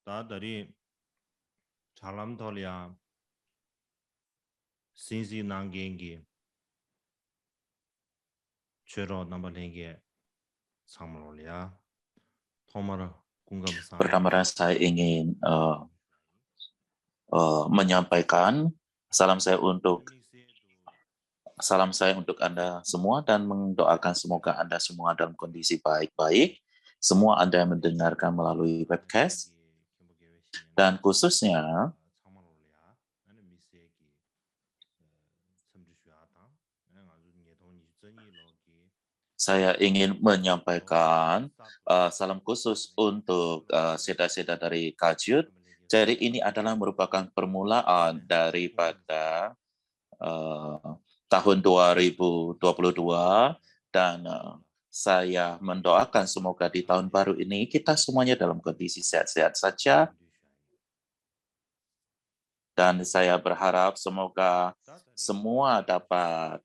다들이 잘람털이야 신시 난겐기 죄로 넘버링게 상물이야 토마르 공감상 Pertama saya ingin menyampaikan salam saya untuk Anda semua dan mendoakan semoga Anda semua dalam kondisi baik-baik. Semua Anda yang mendengarkan melalui webcast dan khususnya saya ingin menyampaikan salam khusus untuk seda-seda dari Kajut. Jadi ini adalah merupakan permulaan daripada tahun 2022 dan saya mendoakan semoga di tahun baru ini kita semuanya dalam kondisi sehat-sehat saja. Dan saya berharap semoga semua dapat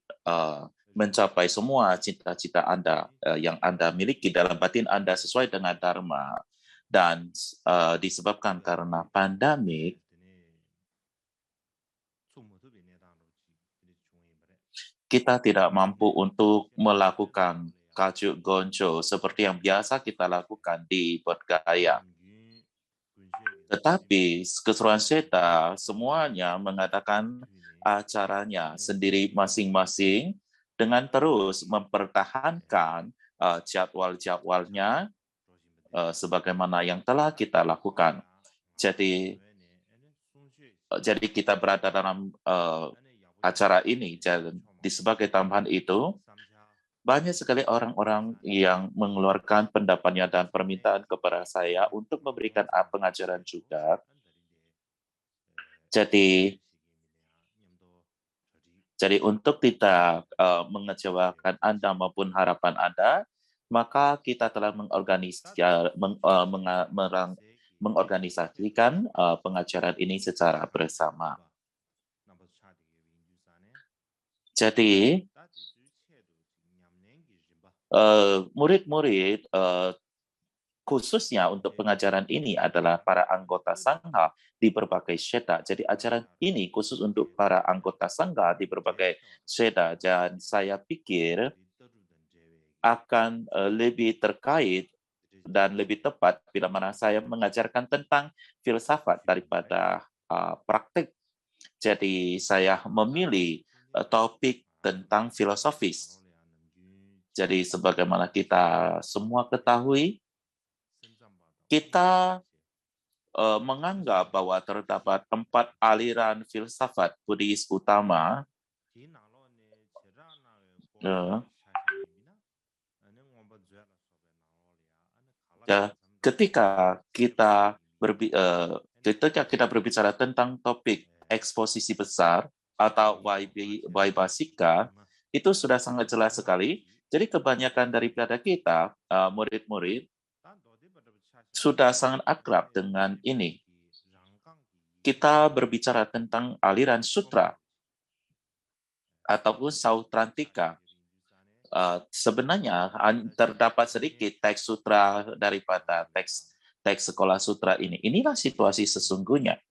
mencapai semua cita-cita Anda yang Anda miliki dalam batin Anda sesuai dengan Dharma. Dan disebabkan karena pandemik, kita tidak mampu untuk melakukan kajuk gonco seperti yang biasa kita lakukan di Bodhgaya. Tetapi keseluruhan Seta semuanya mengadakan acaranya sendiri masing-masing dengan terus mempertahankan jadwal-jadwalnya sebagaimana yang telah kita lakukan. Jadi kita berada dalam acara ini dan sebagai tambahan itu banyak sekali orang-orang yang mengeluarkan pendapatnya dan permintaan kepada saya untuk memberikan pengajaran juga. Jadi untuk tidak mengecewakan Anda maupun harapan Anda, maka kita telah mengorganisasikan pengajaran ini secara bersama. Jadi murid-murid khususnya untuk pengajaran ini adalah para anggota Sangha di berbagai Sheta. Jadi ajaran ini khusus untuk para anggota Sangha di berbagai Sheta dan saya pikir akan lebih terkait dan lebih tepat bila mana saya mengajarkan tentang filsafat daripada praktik. Jadi saya memilih topik tentang filosofis. Jadi sebagaimana kita semua ketahui, kita menganggap bahwa terdapat 4 aliran filsafat Buddhis utama. Ketika kita berbicara tentang topik eksposisi besar atau Vaibhasika, itu sudah sangat jelas sekali. Jadi kebanyakan daripada kita, murid-murid, sudah sangat akrab dengan ini. Kita berbicara tentang aliran sutra ataupun Sautrantika. Sebenarnya terdapat sedikit teks sutra daripada teks sekolah sutra ini. Inilah situasi sesungguhnya.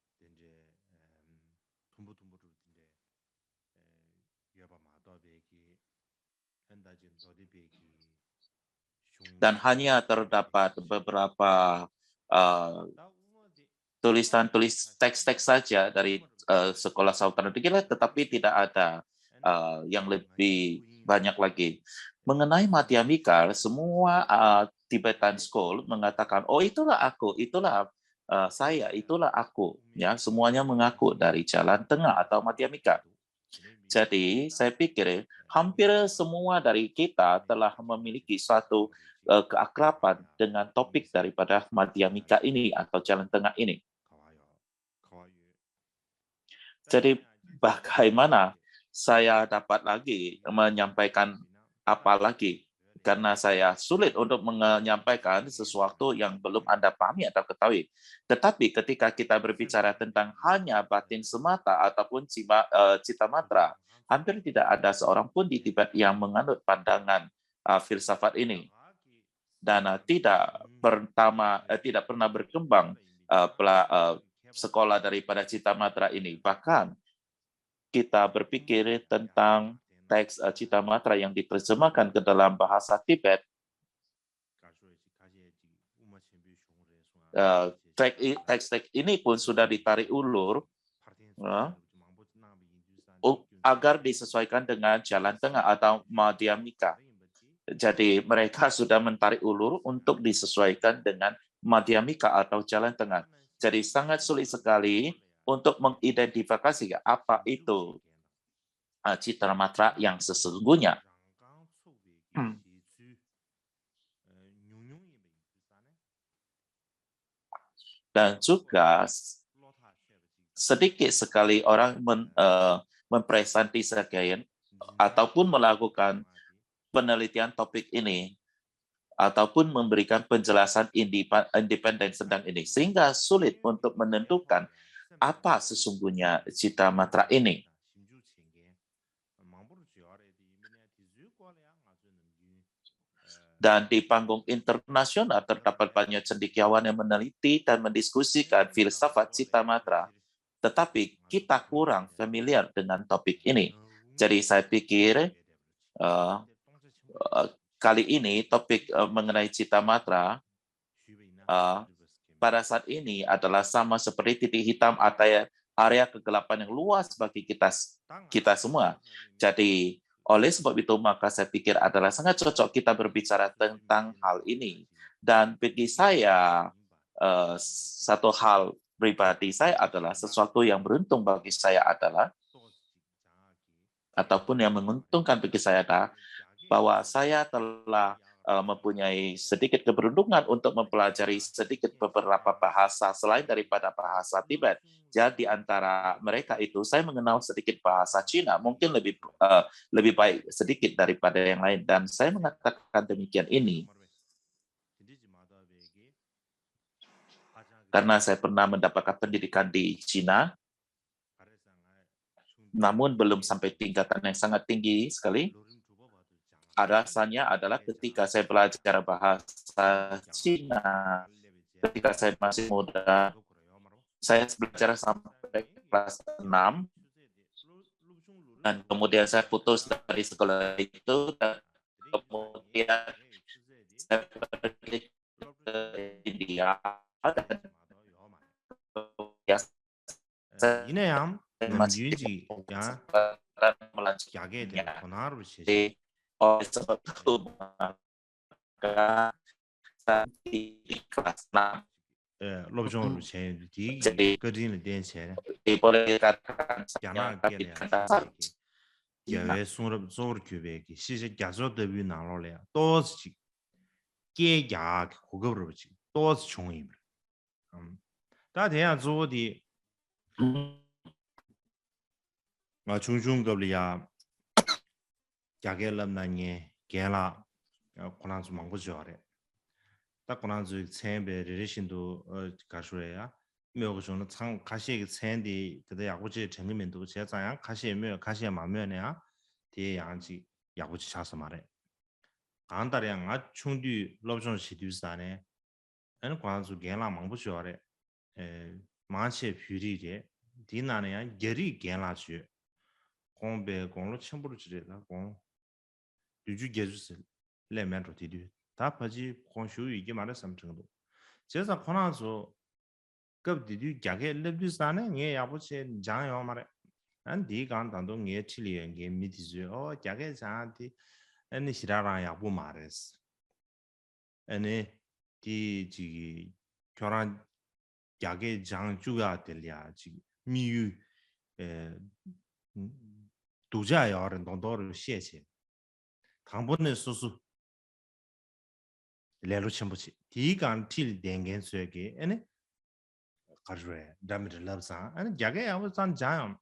Dan hanya terdapat beberapa tulisan teks-teks saja dari sekolah Sautrantika, tetapi tidak ada yang lebih banyak lagi. Mengenai Madhyamika, semua Tibetan School mengatakan, oh itulah aku, itulah saya, itulah aku. Ya, semuanya mengaku dari jalan tengah atau Madhyamika. Jadi saya pikir hampir semua dari kita telah memiliki suatu keakraban dengan topik daripada Madhyamika ini atau jalan tengah ini. Jadi bagaimana saya dapat lagi menyampaikan apa lagi? Karena saya sulit untuk menyampaikan sesuatu yang belum Anda pahami atau ketahui. Tetapi ketika kita berbicara tentang hanya batin semata ataupun cita matra, hampir tidak ada seorang pun di Tibet yang menganut pandangan filsafat ini. Dan tidak pernah berkembang sekolah daripada Cita Matra ini. Bahkan kita berpikir tentang teks Cita Matra yang diterjemahkan ke dalam bahasa Tibet. Teks-teks ini pun sudah ditarik ulur agar disesuaikan dengan jalan tengah atau Madhyamika. Jadi mereka sudah menarik ulur untuk disesuaikan dengan Madhyamika atau jalan tengah. Jadi sangat sulit sekali untuk mengidentifikasi apa itu Cita Matra yang sesungguhnya. Dan juga sedikit sekali orang mempresentasikan ataupun melakukan penelitian topik ini ataupun memberikan penjelasan independen tentang ini, sehingga sulit untuk menentukan apa sesungguhnya Cita Matra ini. Dan di panggung internasional terdapat banyak cendekiawan yang meneliti dan mendiskusikan filsafat Cita Matra, tetapi kita kurang familiar dengan topik ini. Jadi saya pikir kali ini topik mengenai Cita Matra pada saat ini adalah sama seperti titik hitam atau area kegelapan yang luas bagi kita semua. Jadi oleh sebab itu, maka saya pikir adalah sangat cocok kita berbicara tentang hal ini. Dan bagi saya, satu hal pribadi saya adalah sesuatu yang beruntung bagi saya adalah, ataupun yang menguntungkan bagi saya adalah, bahwa saya telah mempunyai sedikit keberuntungan untuk mempelajari sedikit beberapa bahasa selain daripada bahasa Tibet. Jadi antara mereka itu saya mengenal sedikit bahasa Cina, mungkin lebih baik sedikit daripada yang lain. Dan saya mengatakan demikian ini karena saya pernah mendapatkan pendidikan di Cina, namun belum sampai tingkatan yang sangat tinggi sekali. Alasannya adalah ketika saya belajar bahasa Cina, ketika saya masih muda, saya belajar sampai kelas 6, dan kemudian saya putus dari sekolah itu, dan kemudian saya pergi ke India, dan 이내양 masih 남유지 야 야게 된 melanjutkannya. 권하루 시시 Jadi, oleh sebab itu, maka saya di kelas 6, 롭종으로 제 디기 jadi 거리는 된체 boleh dikatakan saya 야나 di 게냐 dasar Cina. 야외 송럽 조르 규베기 시시 야조 더비 나로래 또지 깨야 고급으로 지 또지 총임 다 대야 조디 중중급이야 야게람나니 게라 고난주 망고죠래 딱 고난주 쳔베 리신도 가수래야 매우고서는 참 가시의 쳔디 그때 야구지 정리면도 제자양 가시에 매 가시에 마면이야 뒤에 양지 야구지 차서 말해 간다량 아 충뒤 럽종 시디스다네 엔 고난주 게라 망고죠래 마치 뷰리게 디나네야 게리 게라주 공배 공로 첨부를 지르다 공 유주 계주스 레멘로 디디 다 파지 공슈 이게 말해 삼정도 제가 코나서 급 디디 자게 렙디스다네 예 아버지 장요 말해 안 디간 단도 예 칠리에 게 미디즈 자게 자한테 아니 시라라 야부 말했어 아니 디지 교란 자게 장주가 될야 지 미유 에 도자야는 동도를 시에체 당분의 수수 레로 첨부치 디간 틸 댕겐스에게 에네 가르레 담르 랍사 아니 자게 아무산 자요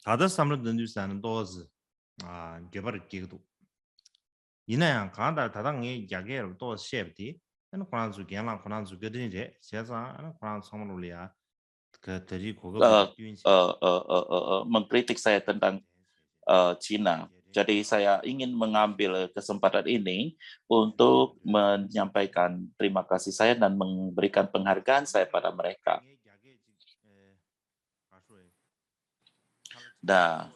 다들 삼을 던지사는 도즈 개발을 기도 이나양 간다 다당에 자게를 또 셰프디 에네 코난주 게랑 코난주 거든지 제사 에네 코난 성물이야 그 들이 고급 Mengkritik saya tentang Cina. Jadi saya ingin mengambil kesempatan ini untuk menyampaikan terima kasih saya dan memberikan penghargaan saya pada mereka.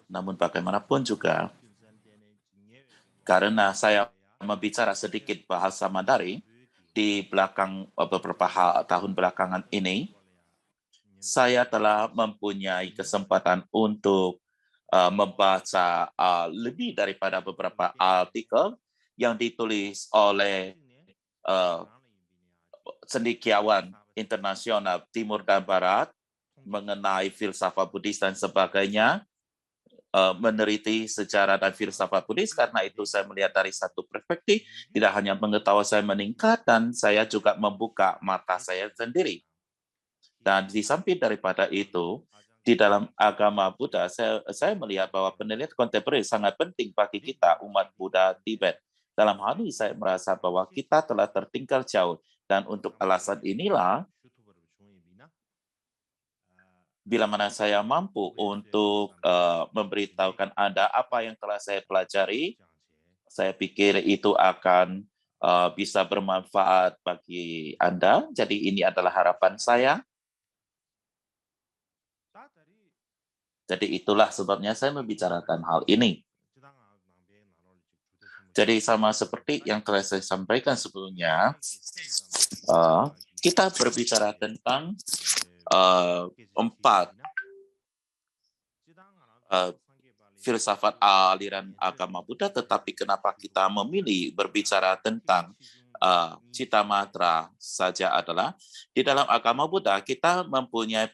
Namun bagaimanapun juga, karena saya membicara sedikit bahasa Mandarin di belakang beberapa tahun belakangan ini, saya telah mempunyai kesempatan untuk membaca lebih daripada beberapa artikel yang ditulis oleh cendekiawan internasional Timur dan Barat mengenai filsafat Buddhis dan sebagainya, meneliti sejarah dan filsafat Buddhis. Karena itu saya melihat dari satu perspektif, tidak hanya pengetahuan saya meningkat, dan saya juga membuka mata saya sendiri. Dan di samping daripada itu, di dalam agama Buddha, saya melihat bahwa penelitian kontemporer sangat penting bagi kita, umat Buddha Tibet. Dalam hal ini saya merasa bahwa kita telah tertinggal jauh, dan untuk alasan inilah, bila mana saya mampu untuk memberitahukan Anda apa yang telah saya pelajari, saya pikir itu akan bisa bermanfaat bagi Anda. Jadi ini adalah harapan saya. Jadi itulah sebabnya saya membicarakan hal ini. Jadi sama seperti yang telah saya sampaikan sebelumnya, kita berbicara tentang 4 filsafat aliran agama Buddha, tetapi kenapa kita memilih berbicara tentang Citamatra saja adalah di dalam agama Buddha kita mempunyai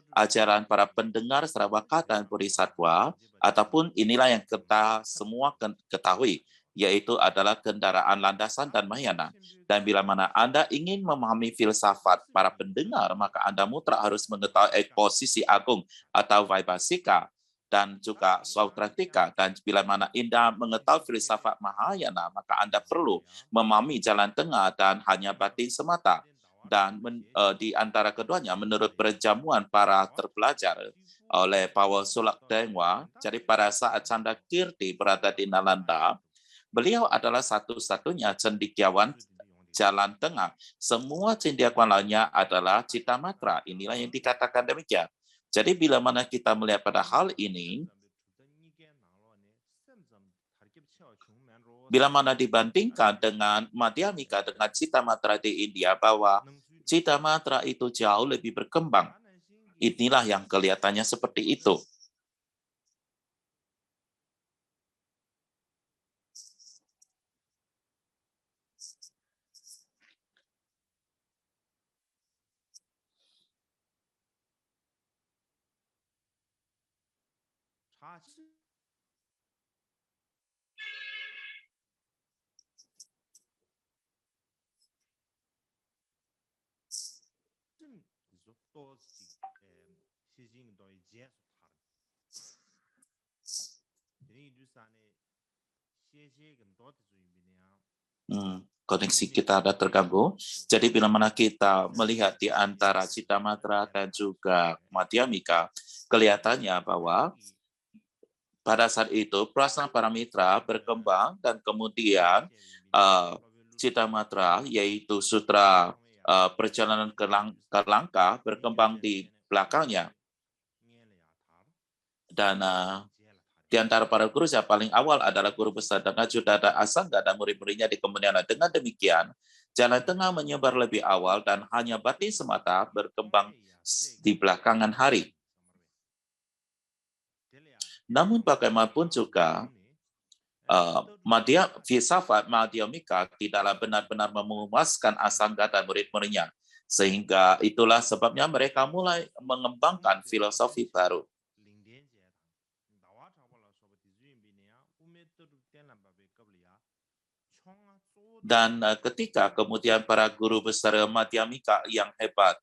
ajaran para pendengar Sravaka dan Bodhisattva, ataupun inilah yang kita semua ketahui, yaitu adalah kendaraan landasan dan Mahayana. Dan bila mana Anda ingin memahami filsafat para pendengar, maka Anda mutlak harus mengetahui posisi agung atau Vaibhasika dan juga Sautrantika. Dan bila mana Anda mengetahui filsafat Mahayana, maka Anda perlu memahami jalan tengah dan hanya batin semata. Dan di antara keduanya, menurut perjamuan para terpelajar oleh Paul Sulak Dengwa, jadi pada saat Candrakirti berada di Nalanda, beliau adalah satu-satunya cendekiawan jalan tengah. Semua cendekiawan lainnya adalah Citamatra. Inilah yang dikatakan demikian. Jadi bila mana kita melihat pada hal ini, bila mana dibandingkan dengan Madhyamika dengan Citamatra di India, bahwa Citamatra itu jauh lebih berkembang. Inilah yang kelihatannya seperti itu. Koneksi kita ada terganggu. Jadi bila mana kita melihat di antara Citamatra dan juga Madhyamika, kelihatannya bahwa pada saat itu Prasna Paramitra berkembang, dan kemudian Citamatra, yaitu sutra perjalanan ke Langka, berkembang di belakangnya. Dan di antara para guru yang paling awal adalah guru besar Dangajudada Asangga dan murid-muridnya di kemudian. Dengan demikian, jalan tengah menyebar lebih awal dan hanya batin semata berkembang di belakangan hari. Namun bagaimanapun juga, filsafat Madhyamika tidaklah benar-benar memuaskan Asangga dan murid-muridnya. Sehingga itulah sebabnya mereka mulai mengembangkan filosofi baru. Dan ketika kemudian para guru besar Madhyamika yang hebat,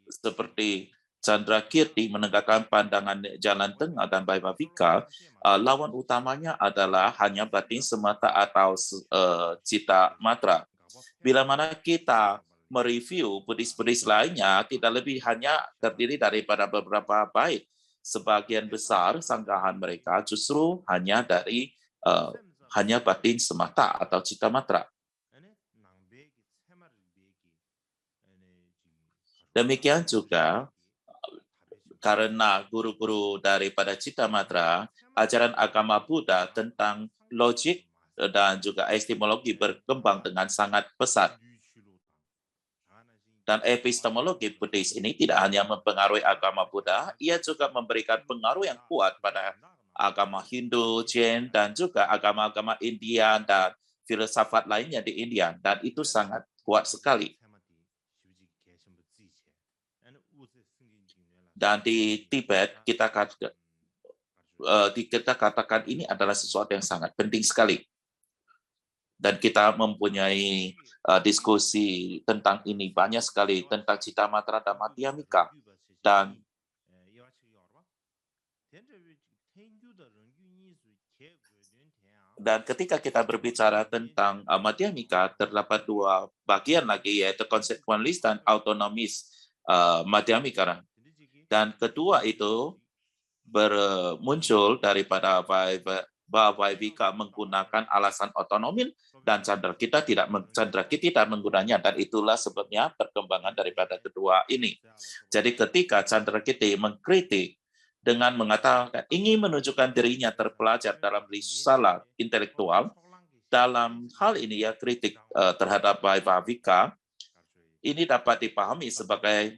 seperti Candrakirti menegakkan pandangan jalan tengah dan Vaibhasika, lawan utamanya adalah hanya batin semata atau Citamatra. Bila mana kita mereview Buddhis lainnya, tidak lebih hanya terdiri daripada beberapa bait. sebagian besar sanggahan mereka justru hanya dari hanya batin semata atau cita matra. Demikian juga karena guru-guru daripada cita matra, ajaran agama Buddha tentang logik dan juga epistemologi berkembang dengan sangat pesat. Dan epistemologi Buddhis ini tidak hanya mempengaruhi agama Buddha, ia juga memberikan pengaruh yang kuat pada agama Hindu, Jain, dan juga agama-agama India dan filsafat lainnya di India. Dan itu sangat kuat sekali. Dan di Tibet, kita katakan ini adalah sesuatu yang sangat penting sekali. Dan kita mempunyai diskusi tentang ini banyak sekali, tentang cita matra dan madhyamika. Dan ketika kita berbicara tentang madhyamika, terdapat dua bagian lagi, yaitu konsekuensialis dan autonomis madhyamika. Dan kedua itu bermuncul daripada Vaivika menggunakan alasan otonomi dan Candrakita tidak menggunanya, dan itulah sebabnya perkembangan daripada kedua ini. Jadi ketika Candrakita mengkritik dengan mengatakan ingin menunjukkan dirinya terpelajar dalam risalah intelektual, dalam hal ini ya kritik terhadap Vaivika ini dapat dipahami sebagai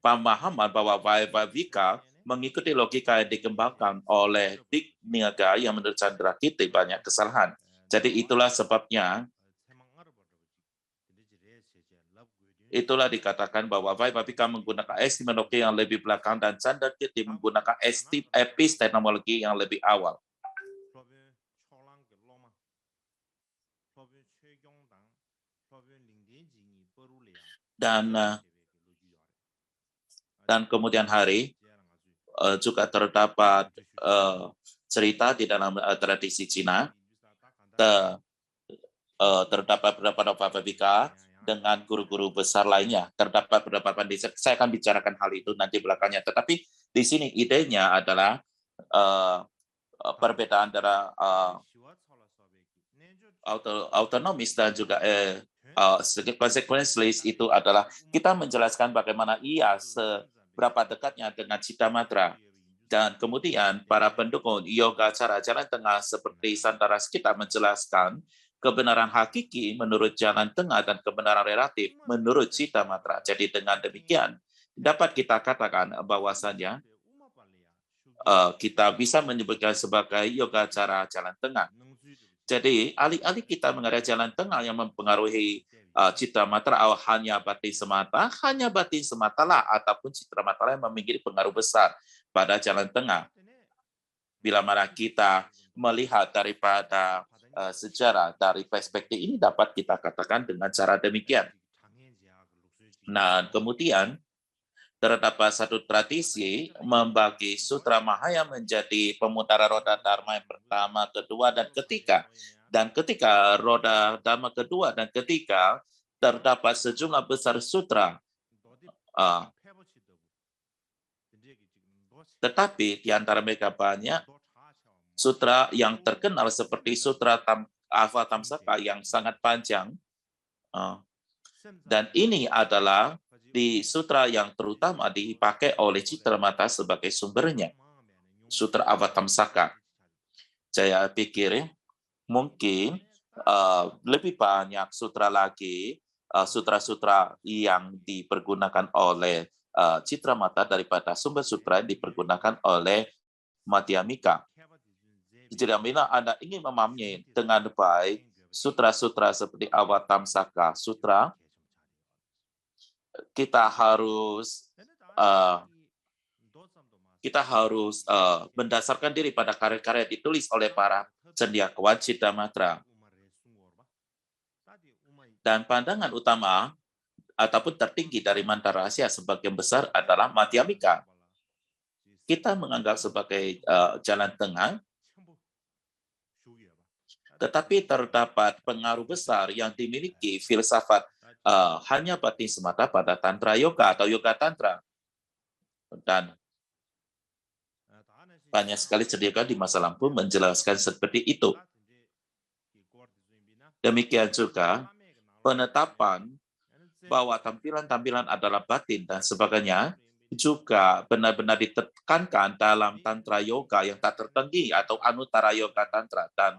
pemahaman bahwa Vaivika mengikuti logika yang dikembangkan oleh Dik Niaga yang menurut Candrakita banyak kesalahan. Jadi itulah sebabnya dikatakan bahwa Vaivika menggunakan epistemologi yang lebih belakang dan Candrakita menggunakan epistemologi yang lebih awal. Dan kemudian hari juga terdapat cerita di dalam tradisi Cina, terdapat beberapa Vaivika dengan guru-guru besar lainnya. Terdapat beberapa saya akan bicarakan hal itu nanti belakangnya. Tetapi di sini idenya adalah perbedaan antara autonomis dan juga konsekuensialis itu adalah kita menjelaskan bagaimana ia seberapa dekatnya dengan cita matra. Dan kemudian para pendukung yoga cara jalan tengah seperti Santaras kita menjelaskan kebenaran hakiki menurut jalan tengah dan kebenaran relatif menurut cita matra. Jadi dengan demikian dapat kita katakan bahwasanya kita bisa menyebutkan sebagai yoga cara jalan tengah. Jadi alih-alih kita mengarah jalan tengah yang mempengaruhi citra matra hanya batin sematalah ataupun citra matra yang memiliki pengaruh besar pada jalan tengah. Bila mana kita melihat daripada sejarah dari perspektif ini dapat kita katakan dengan cara demikian. Nah, kemudian terdapat satu tradisi membagi Sutra Mahayana menjadi pemutara roda Dharma yang pertama, kedua, dan ketiga. Dan ketika roda Dharma kedua dan ketiga, terdapat sejumlah besar sutra. Tetapi di antara mereka banyak sutra yang terkenal seperti Sutra Avatamsaka yang sangat panjang. Dan ini adalah di sutra yang terutama dipakai oleh citra mata sebagai sumbernya, Sutra Avatamsaka. Saya pikir mungkin lebih banyak sutra lagi, sutra-sutra yang dipergunakan oleh citra mata daripada sumber sutra yang dipergunakan oleh Madhyamika. Jadi bila Anda ingin memahami dengan baik sutra-sutra seperti Avatamsaka Sutra, kita harus mendasarkan diri pada karya-karya ditulis oleh para cendekiawan cita matra. Dan pandangan utama ataupun tertinggi dari Mantra Rahasia sebagian besar adalah Madhyamika. Kita menganggap sebagai jalan tengah, tetapi terdapat pengaruh besar yang dimiliki filsafat hanya batin semata pada Tantra Yoga atau Yoga Tantra. Dan banyak sekali cerita di masa lampau menjelaskan seperti itu. Demikian juga penetapan bahwa tampilan-tampilan adalah batin dan sebagainya juga benar-benar ditekankan dalam Tantra Yoga yang tak tertinggi atau Anuttara Yoga Tantra. Dan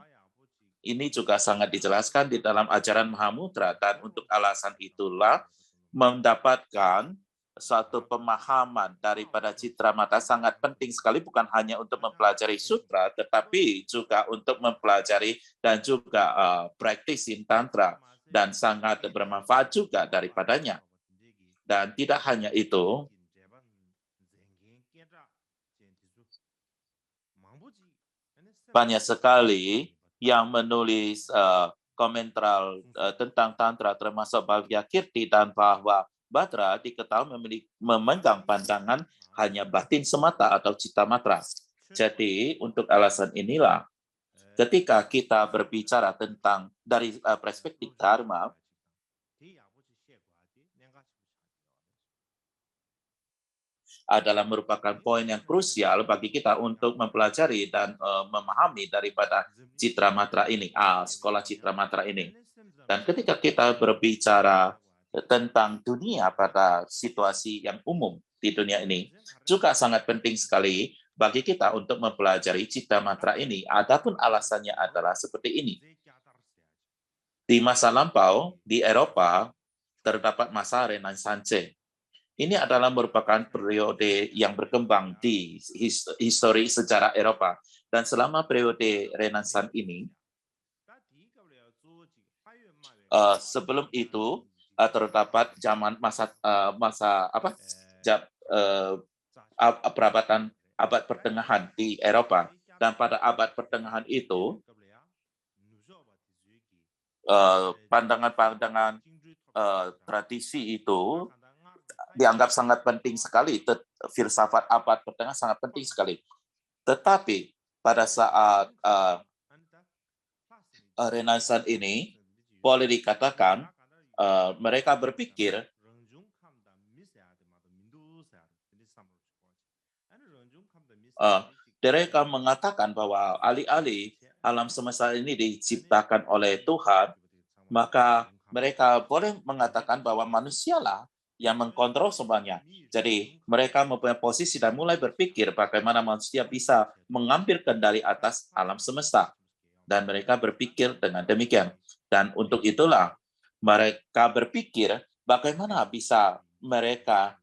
ini juga sangat dijelaskan di dalam ajaran Mahamudra, dan untuk alasan itulah mendapatkan suatu pemahaman daripada citra mata sangat penting sekali, bukan hanya untuk mempelajari sutra, tetapi juga untuk mempelajari dan juga praktisin tantra, dan sangat bermanfaat juga daripadanya. Dan tidak hanya itu, banyak sekali yang menulis komentar tentang tantra, termasuk Bhavya Kirti, dan bahwa Bhadra diketahui memegang pandangan hanya batin semata atau cita matra. Jadi untuk alasan inilah, ketika kita berbicara tentang dari perspektif Dharma, adalah merupakan poin yang krusial bagi kita untuk mempelajari dan memahami daripada citra matra ini, sekolah citra matra ini. Dan ketika kita berbicara tentang dunia pada situasi yang umum di dunia ini, juga sangat penting sekali bagi kita untuk mempelajari citra matra ini. Adapun alasannya adalah seperti ini. Di masa lampau, di Eropa, terdapat masa Renaissance. Ini adalah merupakan periode yang berkembang di histori sejarah Eropa. Dan selama periode Renaissance ini, sebelum itu terdapat zaman perabatan abad pertengahan di Eropa, dan pada abad pertengahan itu pandangan-pandangan tradisi itu dianggap sangat penting sekali. Filsafat abad pertengahan sangat penting sekali. Tetapi pada saat Renaissance ini, boleh dikatakan mereka berpikir mereka mengatakan bahwa alih-alih alam semesta ini diciptakan oleh Tuhan, maka mereka boleh mengatakan bahwa manusialah yang mengkontrol semuanya. Jadi mereka mempunyai posisi dan mulai berpikir bagaimana manusia bisa mengambil kendali atas alam semesta. Dan mereka berpikir dengan demikian. Dan untuk itulah mereka berpikir bagaimana bisa mereka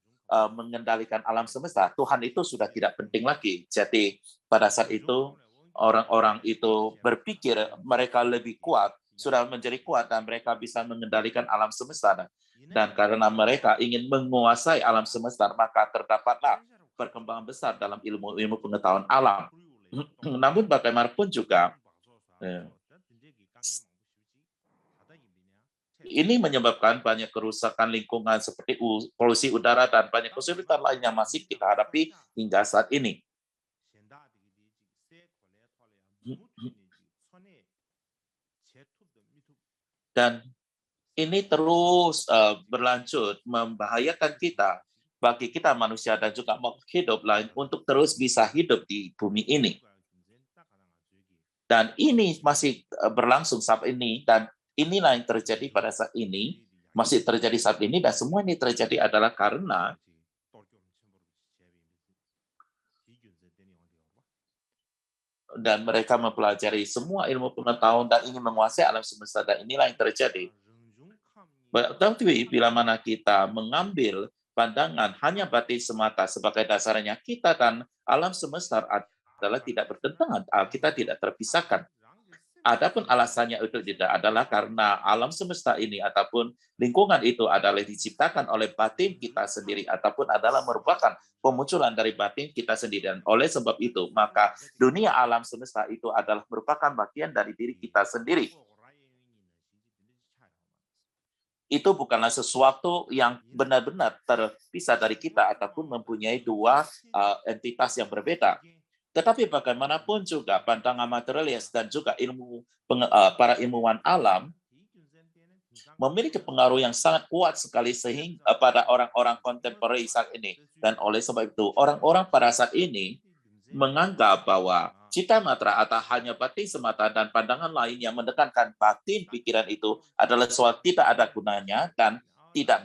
mengendalikan alam semesta. Tuhan itu sudah tidak penting lagi. Jadi pada saat itu orang-orang itu berpikir mereka lebih kuat, sudah menjadi kuat, dan mereka bisa mengendalikan alam semesta. Dan karena mereka ingin menguasai alam semesta, maka terdapatlah perkembangan besar dalam ilmu pengetahuan alam. Namun bagaimanapun juga, ini menyebabkan banyak kerusakan lingkungan seperti polusi udara dan banyak kesulitan lain yang masih kita hadapi hingga saat ini. Dan ini terus berlanjut membahayakan kita, bagi kita manusia dan juga makhluk hidup lain, untuk terus bisa hidup di bumi ini. Dan ini masih berlangsung saat ini, dan inilah yang terjadi pada saat ini, masih terjadi saat ini, dan semua ini terjadi adalah karena dan mereka mempelajari semua ilmu pengetahuan dan ingin menguasai alam semesta, dan inilah yang terjadi. Tapi bila mana kita mengambil pandangan hanya batin semata sebagai dasarnya, kita dan alam semesta adalah tidak bertentangan, kita tidak terpisahkan. Adapun alasannya itu tidak adalah karena alam semesta ini ataupun lingkungan itu adalah diciptakan oleh batin kita sendiri ataupun adalah merupakan pemunculan dari batin kita sendiri. Dan oleh sebab itu, maka dunia alam semesta itu adalah merupakan bagian dari diri kita sendiri. Itu bukanlah sesuatu yang benar-benar terpisah dari kita ataupun mempunyai dua entitas yang berbeda. Tetapi bagaimanapun juga pandangan materialis dan juga para ilmuwan alam memiliki pengaruh yang sangat kuat sekali sehingga pada orang-orang kontemporer saat ini. Dan oleh sebab itu, orang-orang pada saat ini menganggap bahwa cita matra atau hanya batin semata dan pandangan lain yang mendekankan batin pikiran itu adalah sesuatu tidak ada gunanya dan tidak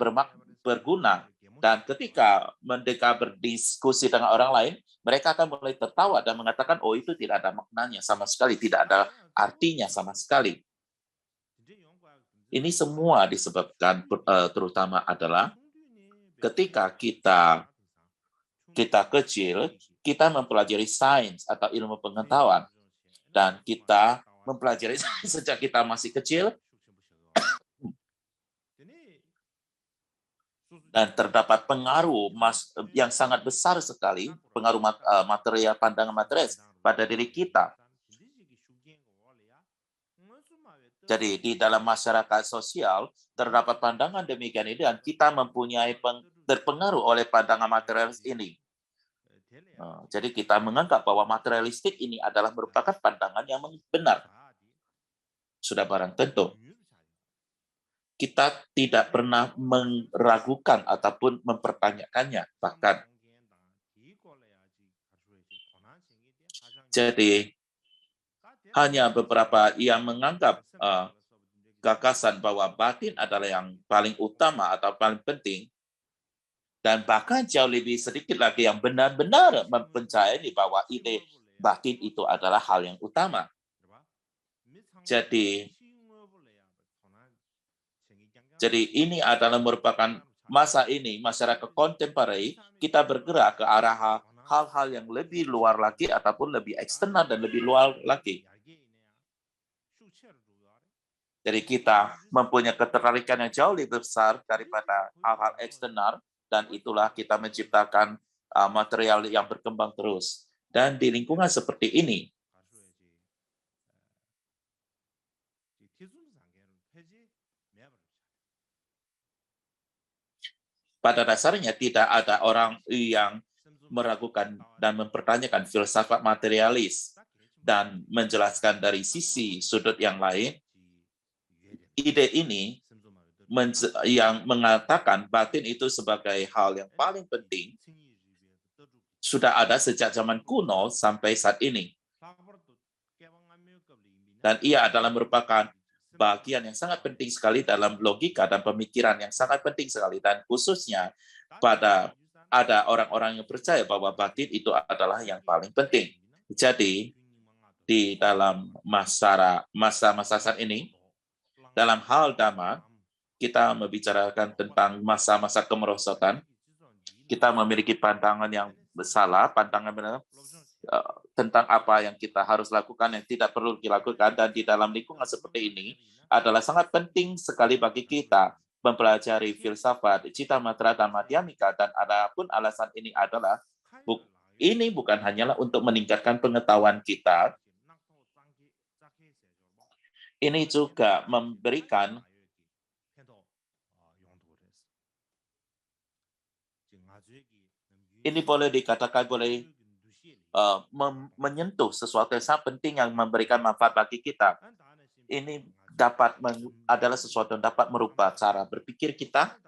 berguna. Dan ketika mereka berdiskusi dengan orang lain, mereka akan mulai tertawa dan mengatakan, oh itu tidak ada maknanya sama sekali, tidak ada artinya sama sekali. Ini semua disebabkan terutama adalah ketika kita kecil, kita mempelajari sains atau ilmu pengetahuan, dan kita mempelajari sejak kita masih kecil, dan terdapat pengaruh yang sangat besar sekali, pengaruh material, pandangan material pada diri kita. Jadi di dalam masyarakat sosial terdapat pandangan demikian ini dan kita mempunyai terpengaruh oleh pandangan materialis ini. Jadi kita menganggap bahwa materialistik ini adalah merupakan pandangan yang benar. Sudah barang tentu. Kita tidak pernah meragukan ataupun mempertanyakannya. Bahkan. Jadi hanya beberapa yang menganggap gagasan bahwa batin adalah yang paling utama atau paling penting, dan bahkan jauh lebih sedikit lagi yang benar-benar mempercayai bahwa ide batin itu adalah hal yang utama. Jadi ini adalah merupakan masa ini, masyarakat kontemporer, kita bergerak ke arah hal-hal yang lebih luar lagi ataupun lebih eksternal dan lebih luar lagi. Jadi kita mempunyai ketertarikan yang jauh lebih besar daripada hal-hal eksternal, dan itulah kita menciptakan material yang berkembang terus. Dan di lingkungan seperti ini, pada dasarnya tidak ada orang yang meragukan dan mempertanyakan filsafat materialis dan menjelaskan dari sisi sudut yang lain. Ide ini yang mengatakan batin itu sebagai hal yang paling penting sudah ada sejak zaman kuno sampai saat ini. Dan ia adalah merupakan bagian yang sangat penting sekali dalam logika dan pemikiran yang sangat penting sekali. Dan khususnya pada ada orang-orang yang percaya bahwa batin itu adalah yang paling penting. Jadi di dalam masa-masa saat ini, dalam hal Dhamma, kita membicarakan tentang masa-masa kemerosotan. Kita memiliki pandangan yang salah, pandangan benar tentang apa yang kita harus lakukan, yang tidak perlu dilakukan. Dan di dalam lingkungan seperti ini adalah sangat penting sekali bagi kita mempelajari filsafat, cita matra, dan madhyamika. Dan adapun alasan ini adalah ini bukan hanyalah untuk meningkatkan pengetahuan kita, ini juga memberikan ini boleh dikatakan boleh menyentuh sesuatu yang sangat penting yang memberikan manfaat bagi kita. Ini adalah sesuatu yang dapat merubah cara berpikir kita,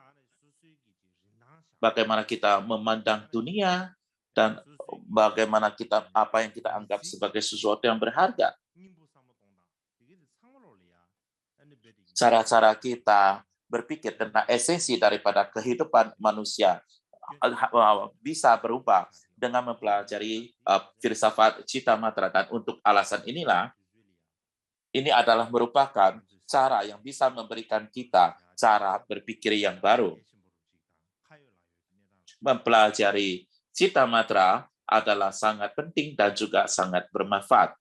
bagaimana kita memandang dunia, dan bagaimana apa yang kita anggap sebagai sesuatu yang berharga. Cara-cara kita berpikir tentang esensi daripada kehidupan manusia bisa berubah dengan mempelajari filsafat cita matra. Dan untuk alasan inilah, ini adalah merupakan cara yang bisa memberikan kita cara berpikir yang baru. Mempelajari cita matra adalah sangat penting dan juga sangat bermanfaat.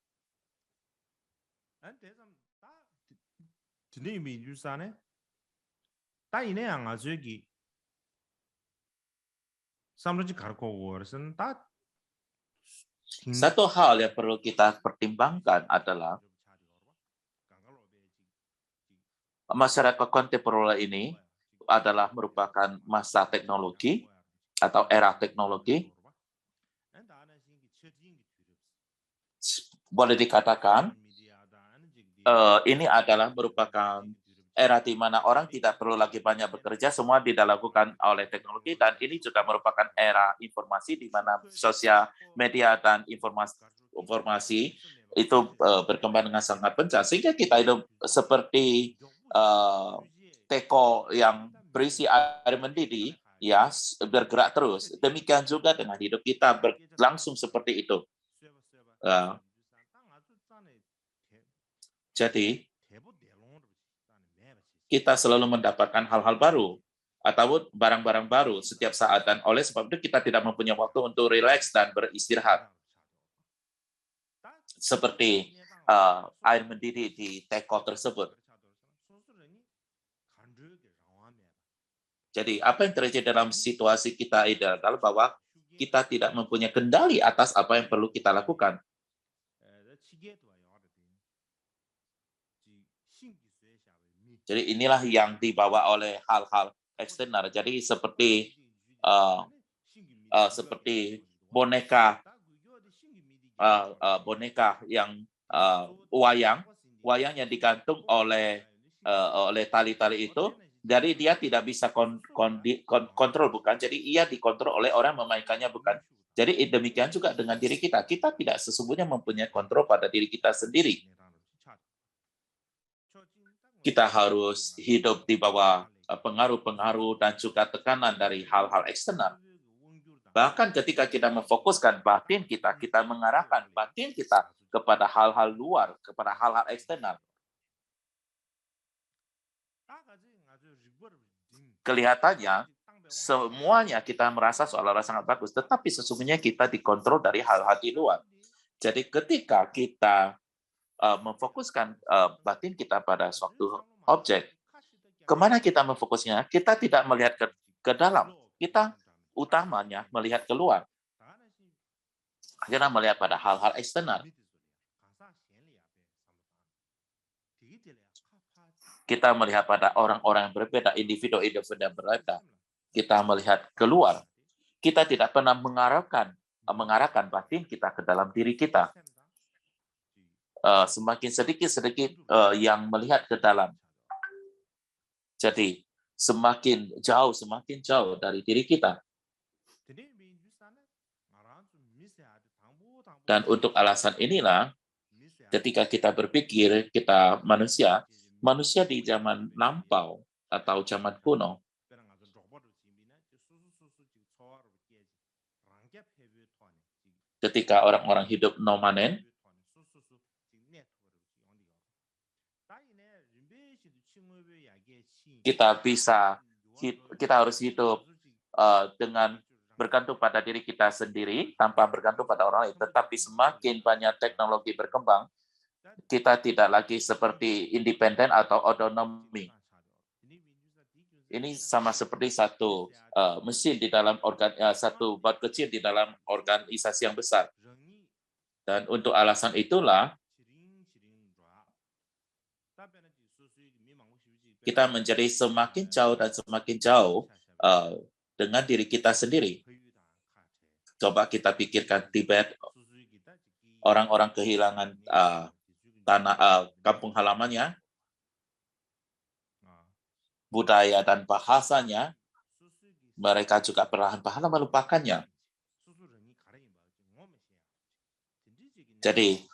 Satu hal yang perlu kita pertimbangkan adalah masyarakat kontemporer ini adalah merupakan masa teknologi atau era teknologi. Boleh dikatakan ini adalah merupakan era di mana orang tidak perlu lagi banyak bekerja, semua dilakukan oleh teknologi, dan ini juga merupakan era informasi di mana sosial media dan informasi itu berkembang dengan sangat kencang, sehingga kita hidup seperti teko yang berisi air mendidih, ya, bergerak terus. Demikian juga dengan hidup kita berlangsung seperti itu. Jadi kita selalu mendapatkan hal-hal baru atau barang-barang baru setiap saat, dan oleh sebab itu kita tidak mempunyai waktu untuk rileks dan beristirahat. Seperti air mendidih di teko tersebut. Jadi apa yang terjadi dalam situasi kita ini adalah bahwa kita tidak mempunyai kendali atas apa yang perlu kita lakukan. Jadi inilah yang dibawa oleh hal-hal eksternal. Jadi seperti boneka yang wayang yang digantung oleh tali-tali itu. Jadi dia tidak bisa kontrol, bukan? Jadi ia dikontrol oleh orang memainkannya, bukan? Jadi demikian juga dengan diri kita. Kita tidak sesungguhnya mempunyai kontrol pada diri kita sendiri. Kita harus hidup di bawah pengaruh-pengaruh dan juga tekanan dari hal-hal eksternal. Bahkan ketika kita memfokuskan batin kita, kita mengarahkan batin kita kepada hal-hal luar, kepada hal-hal eksternal. Kelihatannya, semuanya kita merasa seolah-olah sangat bagus, tetapi sesungguhnya kita dikontrol dari hal-hal di luar. Jadi ketika kita memfokuskan batin kita pada suatu objek, kemana kita memfokusnya? Kita tidak melihat ke dalam. Kita utamanya melihat keluar. Kita melihat pada hal-hal eksternal. Kita melihat pada orang-orang yang berbeda, individu-individu yang berbeda. Kita melihat keluar. Kita tidak pernah mengarahkan batin kita ke dalam diri kita. Semakin sedikit-sedikit yang melihat ke dalam. Jadi, semakin jauh dari diri kita. Dan untuk alasan inilah, ketika kita berpikir, kita manusia di zaman lampau atau zaman kuno, ketika orang-orang hidup nomaden, kita harus hidup dengan bergantung pada diri kita sendiri tanpa bergantung pada orang lain. Tetapi semakin banyak teknologi berkembang, kita tidak lagi seperti independen atau otonomi. Ini sama seperti satu mesin di dalam satu bot kecil di dalam organisasi yang besar. Dan untuk alasan itulah kita menjadi semakin jauh dengan diri kita sendiri. Coba kita pikirkan Tibet, orang-orang kehilangan kampung halamannya, budaya dan bahasanya, mereka juga perlahan-lahan melupakannya. Jadi,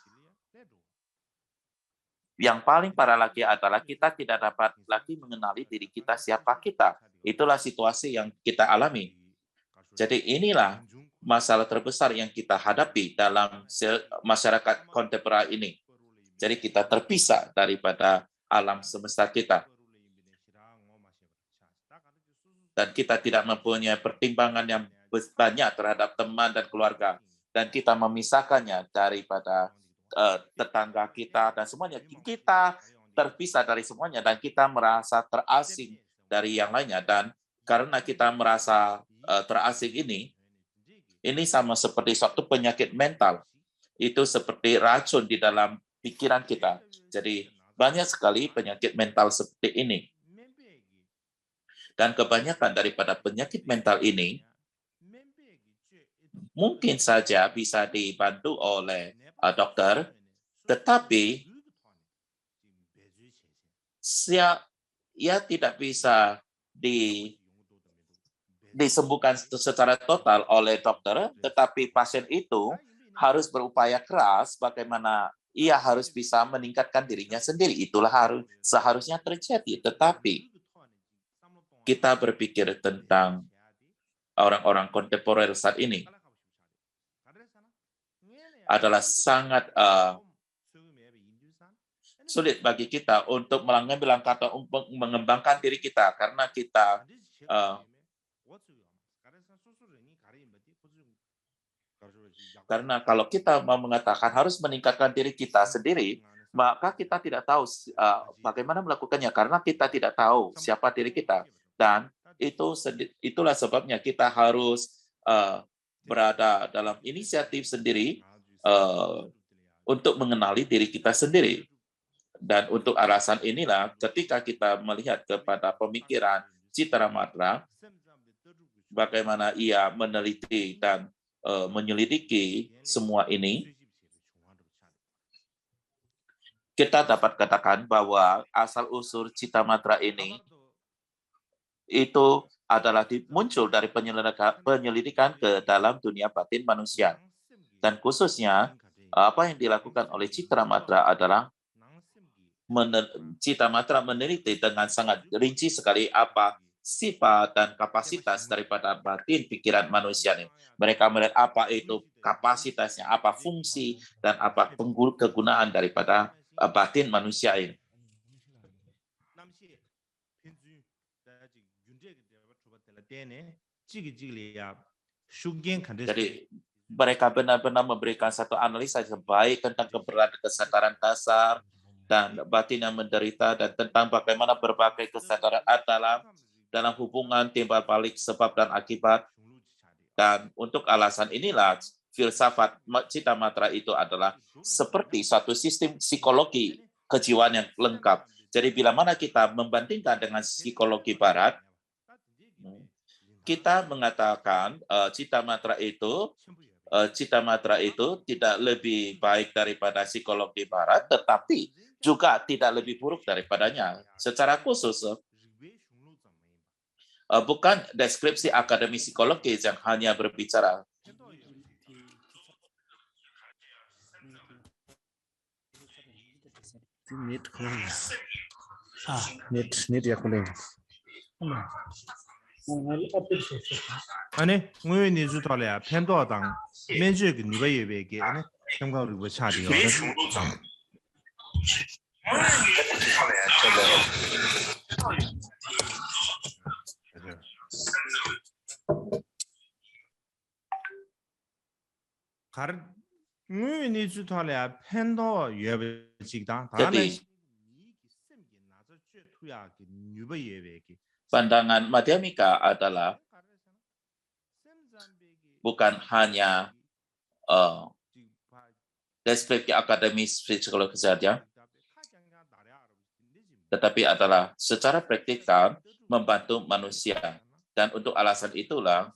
yang paling parah lagi adalah kita tidak dapat lagi mengenali diri kita, siapa kita. Itulah situasi yang kita alami. Jadi inilah masalah terbesar yang kita hadapi dalam masyarakat kontemporer ini. Jadi kita terpisah daripada alam semesta kita. Dan kita tidak mempunyai pertimbangan yang banyak terhadap teman dan keluarga. Dan kita memisahkannya daripada tetangga kita dan semuanya. Kita terpisah dari semuanya dan kita merasa terasing dari yang lainnya. Dan karena kita merasa terasing ini sama seperti suatu penyakit mental. Itu seperti racun di dalam pikiran kita. Jadi banyak sekali penyakit mental seperti ini. Dan kebanyakan daripada penyakit mental ini mungkin saja bisa dibantu oleh dokter, tetapi ia tidak bisa disembuhkan secara total oleh dokter, tetapi pasien itu harus berupaya keras bagaimana ia harus bisa meningkatkan dirinya sendiri. Itulah seharusnya terjadi. Tetapi kita berpikir tentang orang-orang kontemporer saat ini adalah sangat sulit bagi kita untuk mengambil langkah atau mengembangkan diri kita karena kita karena kalau kita mau mengatakan harus meningkatkan diri kita sendiri, maka kita tidak tahu bagaimana melakukannya karena kita tidak tahu siapa diri kita. Dan itulah sebabnya kita harus berada dalam inisiatif sendiri untuk mengenali diri kita sendiri. Dan untuk alasan inilah ketika kita melihat kepada pemikiran Citra Matra, bagaimana ia meneliti dan menyelidiki semua ini, kita dapat katakan bahwa asal-usul Citra Matra ini itu adalah muncul dari penyelidikan ke dalam dunia batin manusia. Dan khususnya, apa yang dilakukan oleh Citra Matra adalah Citra Matra meneliti dengan sangat rinci sekali apa sifat dan kapasitas daripada batin pikiran manusia ini. Mereka melihat apa itu kapasitasnya, apa fungsi, dan apa kegunaan daripada batin manusia ini. Jadi mereka benar-benar memberikan satu analisa yang baik tentang keberadaan kesadaran dasar dan batin yang menderita dan tentang bagaimana berbagai kesadaran dalam hubungan timbal balik sebab dan akibat. Dan untuk alasan inilah filsafat Citra Matra itu adalah seperti suatu sistem psikologi kejiwaan yang lengkap. Jadi bila mana kita membandingkan dengan psikologi barat, kita mengatakan Citra Matra itu tidak lebih baik daripada psikologi barat, tetapi juga tidak lebih buruk daripadanya. Secara khusus, bukan deskripsi akademi psikologis yang hanya berbicara. 아니, 우연히 주탈이야. 팬도당 면적 니바예베게 아니 평가를 뭐 차디요. 가르 우연히 주탈이야. 팬도 예베직다. Jadi, pandangan Madhyamika adalah bukan hanya deskripsi akademis psikologi saja, tetapi adalah secara praktikal membantu manusia. Dan untuk alasan itulah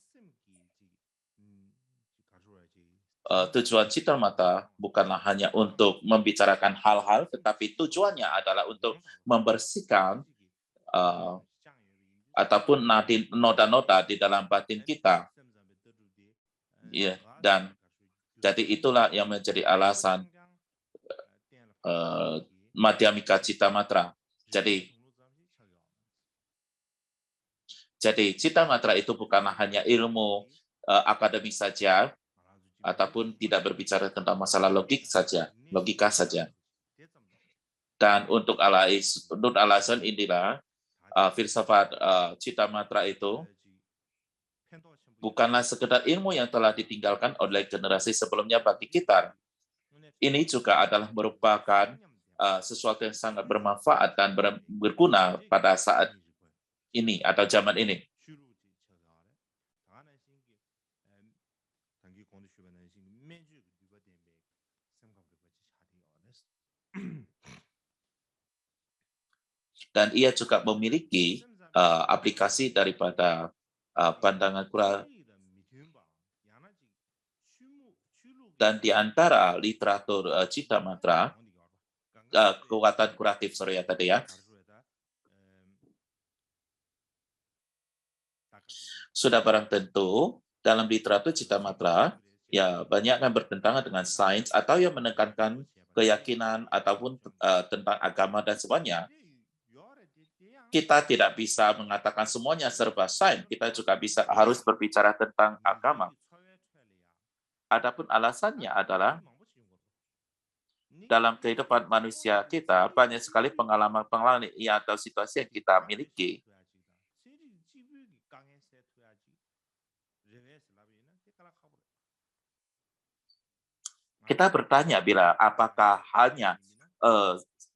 tujuan Citra Matra bukanlah hanya untuk membicarakan hal-hal, tetapi tujuannya adalah untuk membersihkan ataupun noda-noda di dalam batin kita. Ya, dan jadi itulah yang menjadi alasan Madhyamika Citra Matra. Jadi Citra Matra itu bukanlah hanya ilmu akademik saja, ataupun tidak berbicara tentang masalah logika saja. Dan untuk alasan inilah filsafat Citra Matra itu bukanlah sekedar ilmu yang telah ditinggalkan oleh generasi sebelumnya bagi kita. Ini juga adalah merupakan sesuatu yang sangat bermanfaat dan berguna pada saat ini atau zaman ini. Dan ia juga memiliki aplikasi daripada pandangan dan di antara literatur Citra Matra, kekuatan kuratif tadi ya, Sudah barang tentu dalam literatur Cita Matra ya banyak yang bertentangan dengan sains atau yang menekankan keyakinan ataupun tentang agama dan semuanya. Kita tidak bisa mengatakan semuanya serba sains. Kita juga harus berbicara tentang agama. Adapun alasannya adalah dalam kehidupan manusia kita banyak sekali pengalaman-pengalaman atau situasi yang kita miliki. Kita bertanya bila apakah hanya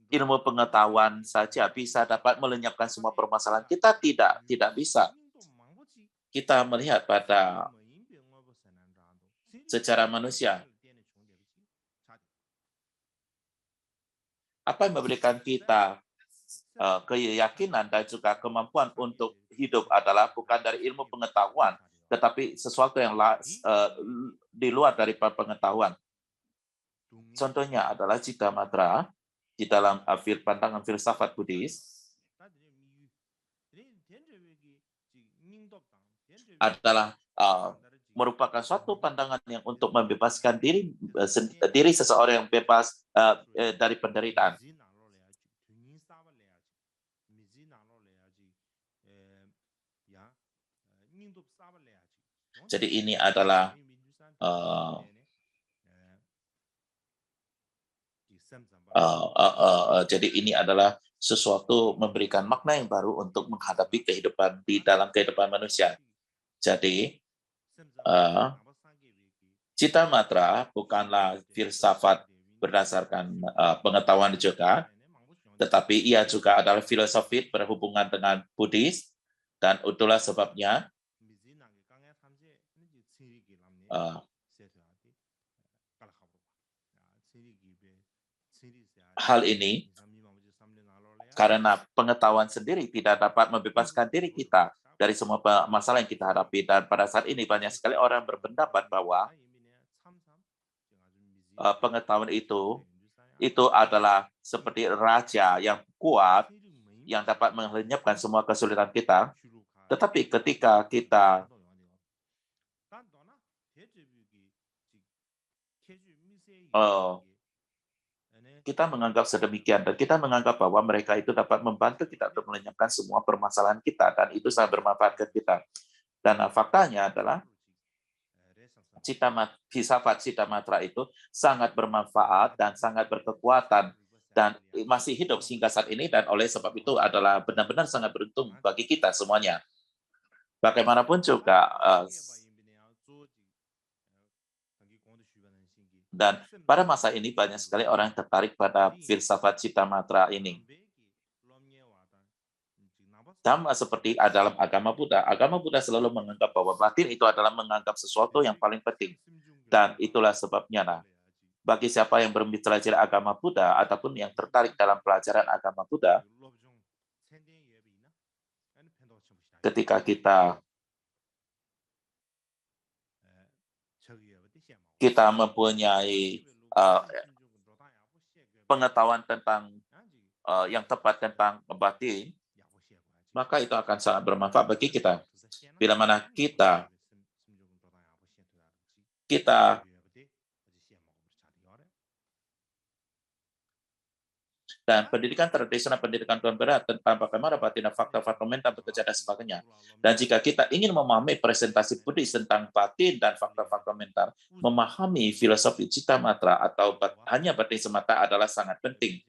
ilmu pengetahuan saja bisa dapat melenyapkan semua permasalahan. Kita tidak bisa. Kita melihat pada secara manusia. Apa yang memberikan kita keyakinan dan juga kemampuan untuk hidup adalah bukan dari ilmu pengetahuan, tetapi sesuatu yang di luar dari pengetahuan. Contohnya adalah Cita Matra di dalam pandangan filsafat Buddhis adalah merupakan suatu pandangan yang untuk membebaskan diri seseorang yang bebas dari penderitaan. Jadi ini adalah jadi ini adalah sesuatu memberikan makna yang baru untuk menghadapi kehidupan di dalam kehidupan manusia. Jadi Cita Matra bukanlah filsafat berdasarkan pengetahuan juga, tetapi ia juga adalah filosofi berhubungan dengan Buddhis, dan itulah sebabnya hal ini karena pengetahuan sendiri tidak dapat membebaskan diri kita dari semua masalah yang kita hadapi. Dan pada saat ini banyak sekali orang berpendapat bahwa pengetahuan itu adalah seperti raja yang kuat yang dapat melenyapkan semua kesulitan kita. Tetapi ketika kita menganggap sedemikian dan kita menganggap bahwa mereka itu dapat membantu kita untuk melenyapkan semua permasalahan kita, dan itu sangat bermanfaat ke kita. Dan faktanya adalah filsafat Cita Matra itu sangat bermanfaat dan sangat berkekuatan dan masih hidup hingga saat ini, dan oleh sebab itu adalah benar-benar sangat beruntung bagi kita semuanya. Bagaimanapun juga dan pada masa ini banyak sekali orang yang tertarik pada filsafat Cita Matra ini. Sama seperti dalam agama Buddha selalu menganggap bahwa batin itu adalah menganggap sesuatu yang paling penting. Dan itulah sebabnya bagi siapa yang belajar agama Buddha ataupun yang tertarik dalam pelajaran agama Buddha, ketika kita mempunyai pengetahuan tentang yang tepat tentang batin, maka itu akan sangat bermanfaat bagi kita. Bila mana kita dan pendidikan tradisional, pendidikan Tuhan berat tentang bagaimana batin dan fakta-fakta mental bekerja dan sebagainya. Dan jika kita ingin memahami presentasi Buddhis tentang batin dan fakta-fakta mental, memahami filosofi Cita Matra atau hanya batin semata adalah sangat penting.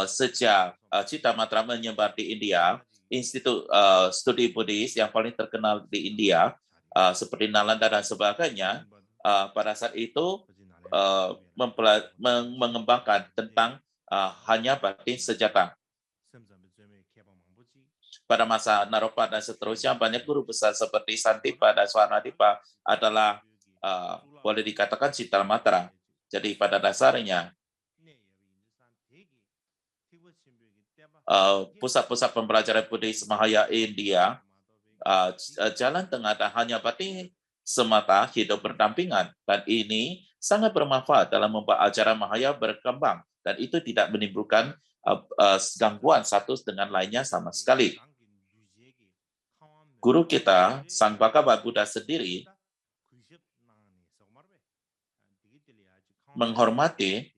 Sejak Cita Matra menyebar di India, Institut Studi Buddhis yang paling terkenal di India, seperti Nalanda dan sebagainya, pada saat itu mengembangkan tentang hanya batin sejata. Pada masa Naropa dan seterusnya, banyak guru besar seperti Santipa dan Swarnadipa adalah boleh dikatakan Cita Matra. Jadi pada dasarnya pusat-pusat pembelajaran Buddhis Mahayana India, jalan tengah dan hanya batin semata hidup berdampingan, dan ini sangat bermanfaat dalam membuat ajaran Mahayana berkembang, dan itu tidak menimbulkan gangguan satu dengan lainnya sama sekali. Guru kita, Sang Bhagavat Buddha sendiri, menghormati,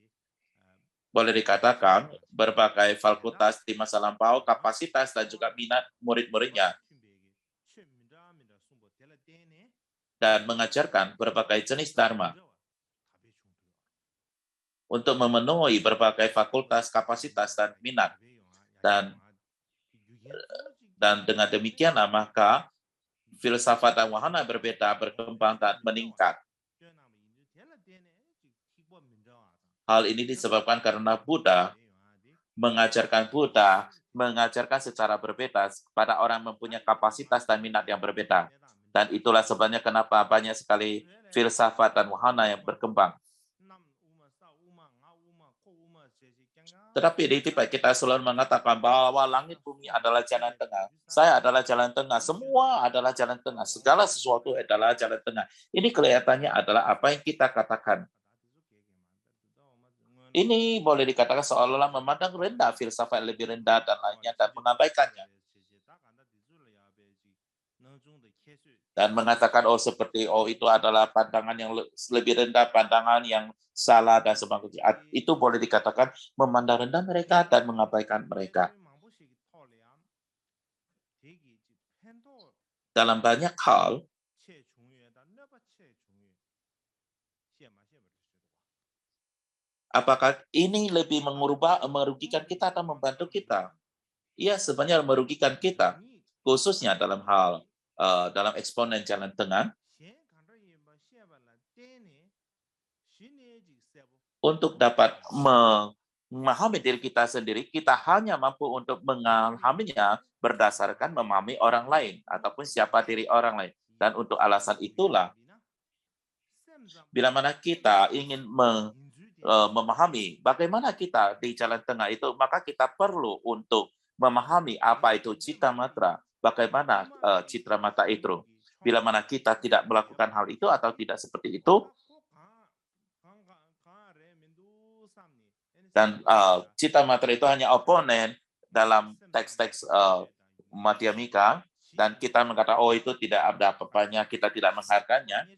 boleh dikatakan, berbagai fakultas di masa lampau, kapasitas, dan juga minat murid-muridnya, dan mengajarkan berbagai jenis dharma untuk memenuhi berbagai fakultas, kapasitas, dan minat. Dan dengan demikian, maka filsafat dan wahana berbeda, berkembang, dan meningkat. Hal ini disebabkan karena Buddha mengajarkan secara berbeda pada orang mempunyai kapasitas dan minat yang berbeda. Dan itulah sebabnya kenapa banyak sekali filsafat dan wahana yang berkembang. Tetapi di tipe kita selalu mengatakan bahwa langit bumi adalah jalan tengah. Saya adalah jalan tengah. Semua adalah jalan tengah. Segala sesuatu adalah jalan tengah. Ini kelihatannya adalah apa yang kita katakan. Ini boleh dikatakan seolah-olah memandang rendah filsafat lebih rendah dan lainnya dan mengabaikannya. Dan mengatakan itu adalah pandangan yang lebih rendah, pandangan yang salah dan sebagainya. Itu boleh dikatakan memandang rendah mereka dan mengabaikan mereka. Dalam banyak hal, apakah ini lebih merugikan kita atau membantu kita? Iya, sebenarnya merugikan kita, khususnya dalam hal dalam eksponen jalan tengah. Untuk dapat memahami diri kita sendiri, kita hanya mampu untuk memahaminya berdasarkan memahami orang lain ataupun siapa diri orang lain. Dan untuk alasan itulah, bila mana kita ingin memahami bagaimana kita di jalan tengah itu, maka kita perlu untuk memahami apa itu cita matra, bagaimana citra mata itu. Bila mana kita tidak melakukan hal itu atau tidak seperti itu, dan cita matra itu hanya oponen dalam teks-teks Madhyamika, dan kita mengatakan, oh itu tidak ada apa-apanya, kita tidak menghargainya,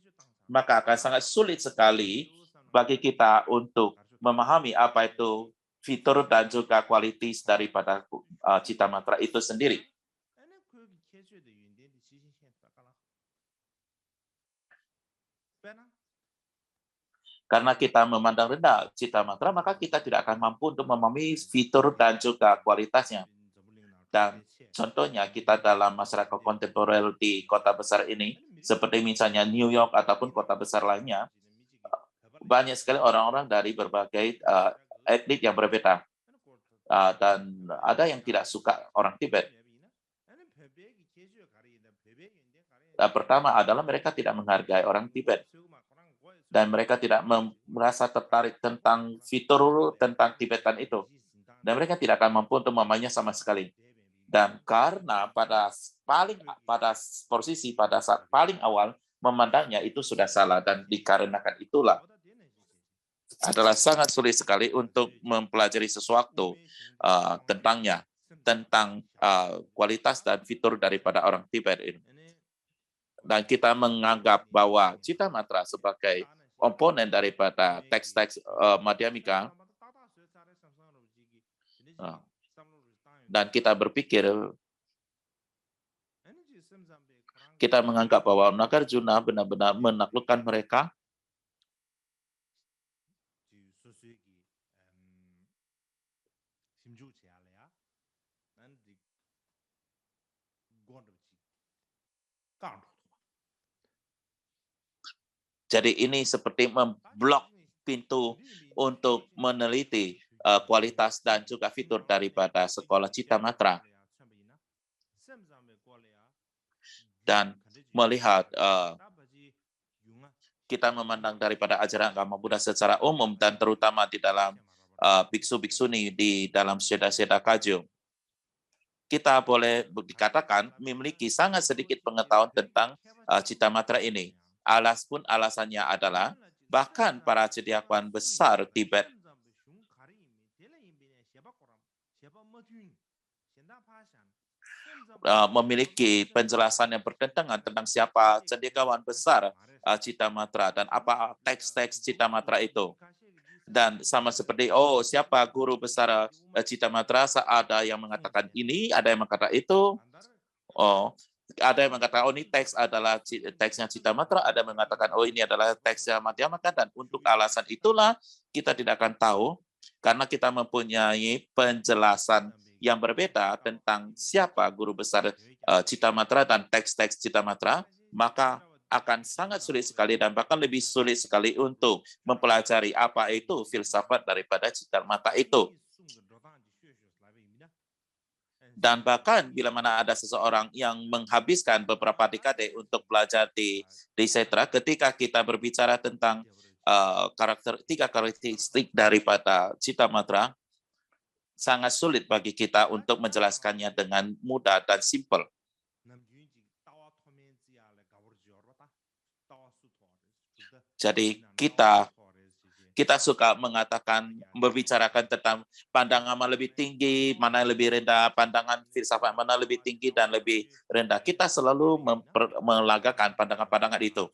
maka akan sangat sulit sekali bagi kita untuk memahami apa itu fitur dan juga kualitas daripada cita matra itu sendiri. Karena kita memandang rendah cita matra, maka kita tidak akan mampu untuk memahami fitur dan juga kualitasnya. Dan contohnya kita dalam masyarakat kontemporer di kota besar ini, seperti misalnya New York ataupun kota besar lainnya, banyak sekali orang-orang dari berbagai etnik yang berbeda. Dan ada yang tidak suka orang Tibet. Pertama adalah mereka tidak menghargai orang Tibet. Dan mereka tidak merasa tertarik tentang fitur tentang Tibetan itu. Dan mereka tidak akan mampu untuk memahaminya sama sekali. Dan karena pada saat paling awal memandangnya itu sudah salah, dan dikarenakan itulah adalah sangat sulit sekali untuk mempelajari sesuatu tentangnya, tentang kualitas dan fitur daripada orang Tibet ini. Dan kita menganggap bahwa cita matra sebagai komponen daripada teks-teks Madhyamika, dan kita berpikir, kita menganggap bahwa Nagarjuna benar-benar menaklukkan mereka. Jadi ini seperti memblok pintu untuk meneliti kualitas dan juga fitur daripada sekolah cita matra. Dan melihat kita memandang daripada ajaran agama Buddha secara umum dan terutama di dalam biksu-biksuni di dalam Seda-Seda Kagyu, kita boleh dikatakan memiliki sangat sedikit pengetahuan tentang cita matra ini. Alasannya adalah bahkan para cendekiawan besar Tibet memiliki penjelasan yang bertentangan tentang siapa cendekiawan besar Citamatra dan apa teks-teks Citamatra itu. Dan sama seperti, siapa guru besar Citamatra, ada yang mengatakan ini, ada yang mengatakan itu, ada yang mengatakan, ini teks adalah teksnya Citamatra, ada yang mengatakan, ini adalah teksnya Madhyamaka, dan untuk alasan itulah kita tidak akan tahu, karena kita mempunyai penjelasan yang berbeda tentang siapa guru besar Citamatra dan teks-teks Citamatra, maka akan sangat sulit sekali dan bahkan lebih sulit sekali untuk mempelajari apa itu filsafat daripada Citamatra itu. Dan bahkan bila mana ada seseorang yang menghabiskan beberapa dekade untuk belajar di Setra, ketika kita berbicara tentang tiga karakteristik daripada Citamatra, sangat sulit bagi kita untuk menjelaskannya dengan mudah dan simpel. Jadi kita suka mengatakan, membicarakan tentang pandangan mana lebih tinggi, mana lebih rendah, pandangan filsafat mana lebih tinggi dan lebih rendah. Kita selalu melagakan pandangan-pandangan itu.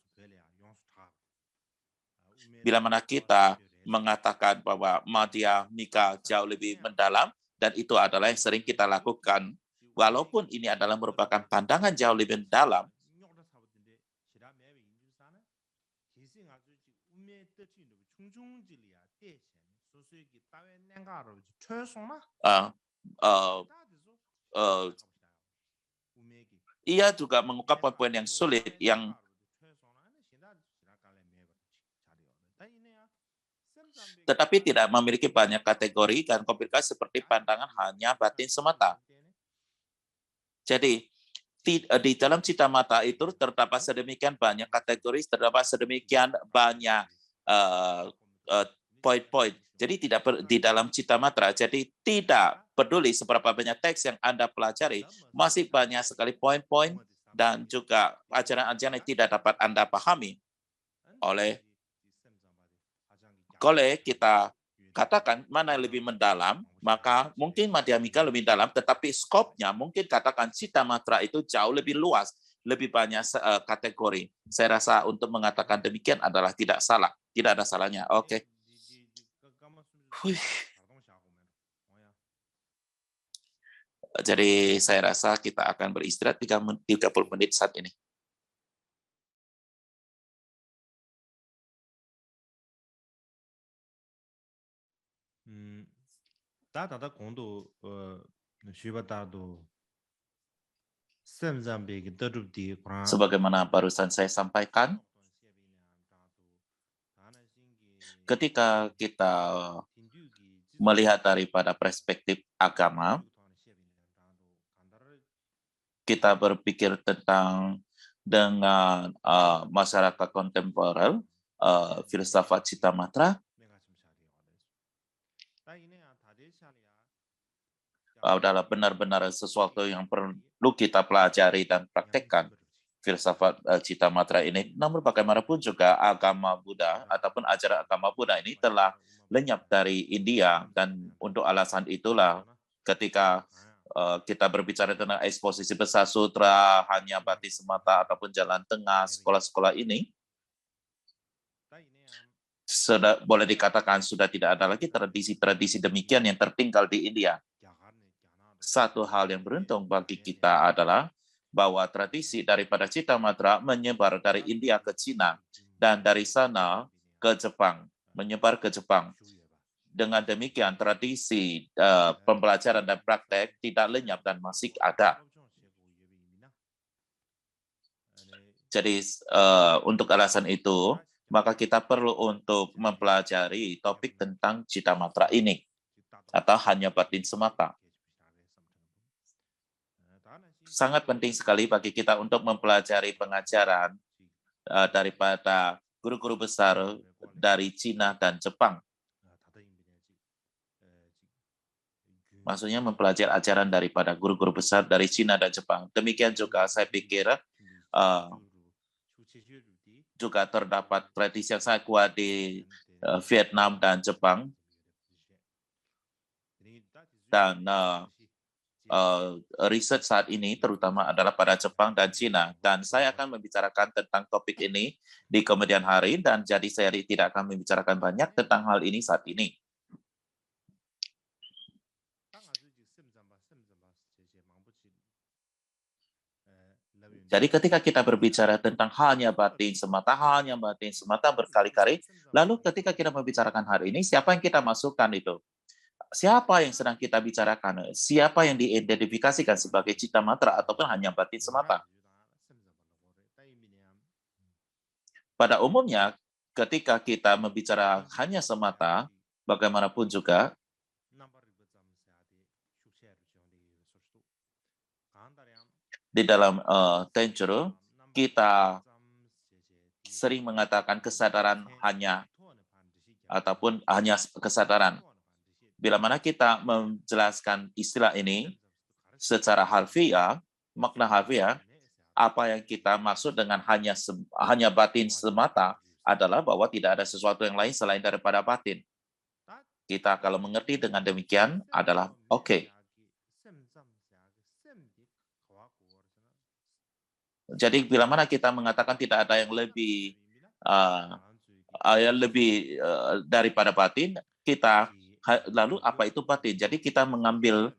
Bila mana kita mengatakan bahwa Madhyamika jauh lebih mendalam, dan itu adalah yang sering kita lakukan, walaupun ini adalah merupakan pandangan jauh lebih mendalam, ia juga mengungkapkan poin yang sulit yang tetapi tidak memiliki banyak kategori dan komplikasi seperti pandangan hanya batin semata. Jadi di dalam Citamatra itu terdapat sedemikian banyak kategori, terdapat sedemikian banyak poin-poin. Jadi tidak di dalam Citamatra, jadi tidak peduli seberapa banyak teks yang Anda pelajari, masih banyak sekali poin-poin dan juga ajaran-ajaran yang tidak dapat Anda pahami. Oleh kita katakan mana yang lebih mendalam, maka mungkin Madhyamika lebih dalam, tetapi skopnya mungkin katakan Citamatra itu jauh lebih luas, lebih banyak kategori. Saya rasa untuk mengatakan demikian adalah tidak salah, tidak ada salahnya. Oke. Jadi saya rasa kita akan beristirahat 30 menit saat ini. 다다다 공도 쉬바다도 Sebagaimana barusan saya sampaikan, ketika kita melihat daripada perspektif agama, kita berpikir tentang dengan masyarakat kontemporer, filsafat Citamatra, adalah benar-benar sesuatu yang perlu kita pelajari dan praktekkan filsafat Citamatra ini. Namun bagaimanapun juga agama Buddha ataupun ajaran agama Buddha ini telah lenyap dari India, dan untuk alasan itulah ketika kita berbicara tentang eksposisi besar sutra, hanya batin semata ataupun jalan tengah, sekolah-sekolah ini sudah boleh dikatakan sudah tidak ada lagi tradisi-tradisi demikian yang tertinggal di India. Satu hal yang beruntung bagi kita adalah bahwa tradisi daripada Citamatra menyebar dari India ke Cina dan dari sana ke Jepang, menyebar ke Jepang. Dengan demikian tradisi pembelajaran dan praktek tidak lenyap dan masih ada. Jadi untuk alasan itu, maka kita perlu untuk mempelajari topik tentang Citamatra ini, atau hanya batin semata. Sangat penting sekali bagi kita untuk mempelajari pengajaran daripada guru-guru besar dari Cina dan Jepang. Maksudnya mempelajari ajaran daripada guru-guru besar dari Cina dan Jepang. Demikian juga saya pikir juga terdapat tradisi yang sangat kuat di Vietnam dan Jepang. Dan riset saat ini, terutama adalah pada Jepang dan Cina. Dan saya akan membicarakan tentang topik ini di kemudian hari, dan jadi saya tidak akan membicarakan banyak tentang hal ini saat ini. Jadi ketika kita berbicara tentang hanya batin semata berkali-kali, lalu ketika kita membicarakan hari ini, siapa yang kita masukkan itu? Siapa yang sedang kita bicarakan? Siapa yang diidentifikasikan sebagai cita matra ataupun hanya batin semata? Pada umumnya, ketika kita membicara hanya semata, bagaimanapun juga, di dalam Tenjuru, kita sering mengatakan kesadaran hanya ataupun hanya kesadaran. Bila mana kita menjelaskan istilah ini secara harfiah, makna harfiah, apa yang kita maksud dengan hanya batin semata adalah bahwa tidak ada sesuatu yang lain selain daripada batin. Kita kalau mengerti dengan demikian adalah oke. Jadi bila mana kita mengatakan tidak ada yang lebih daripada batin, kita lalu apa itu batin? Jadi kita mengambil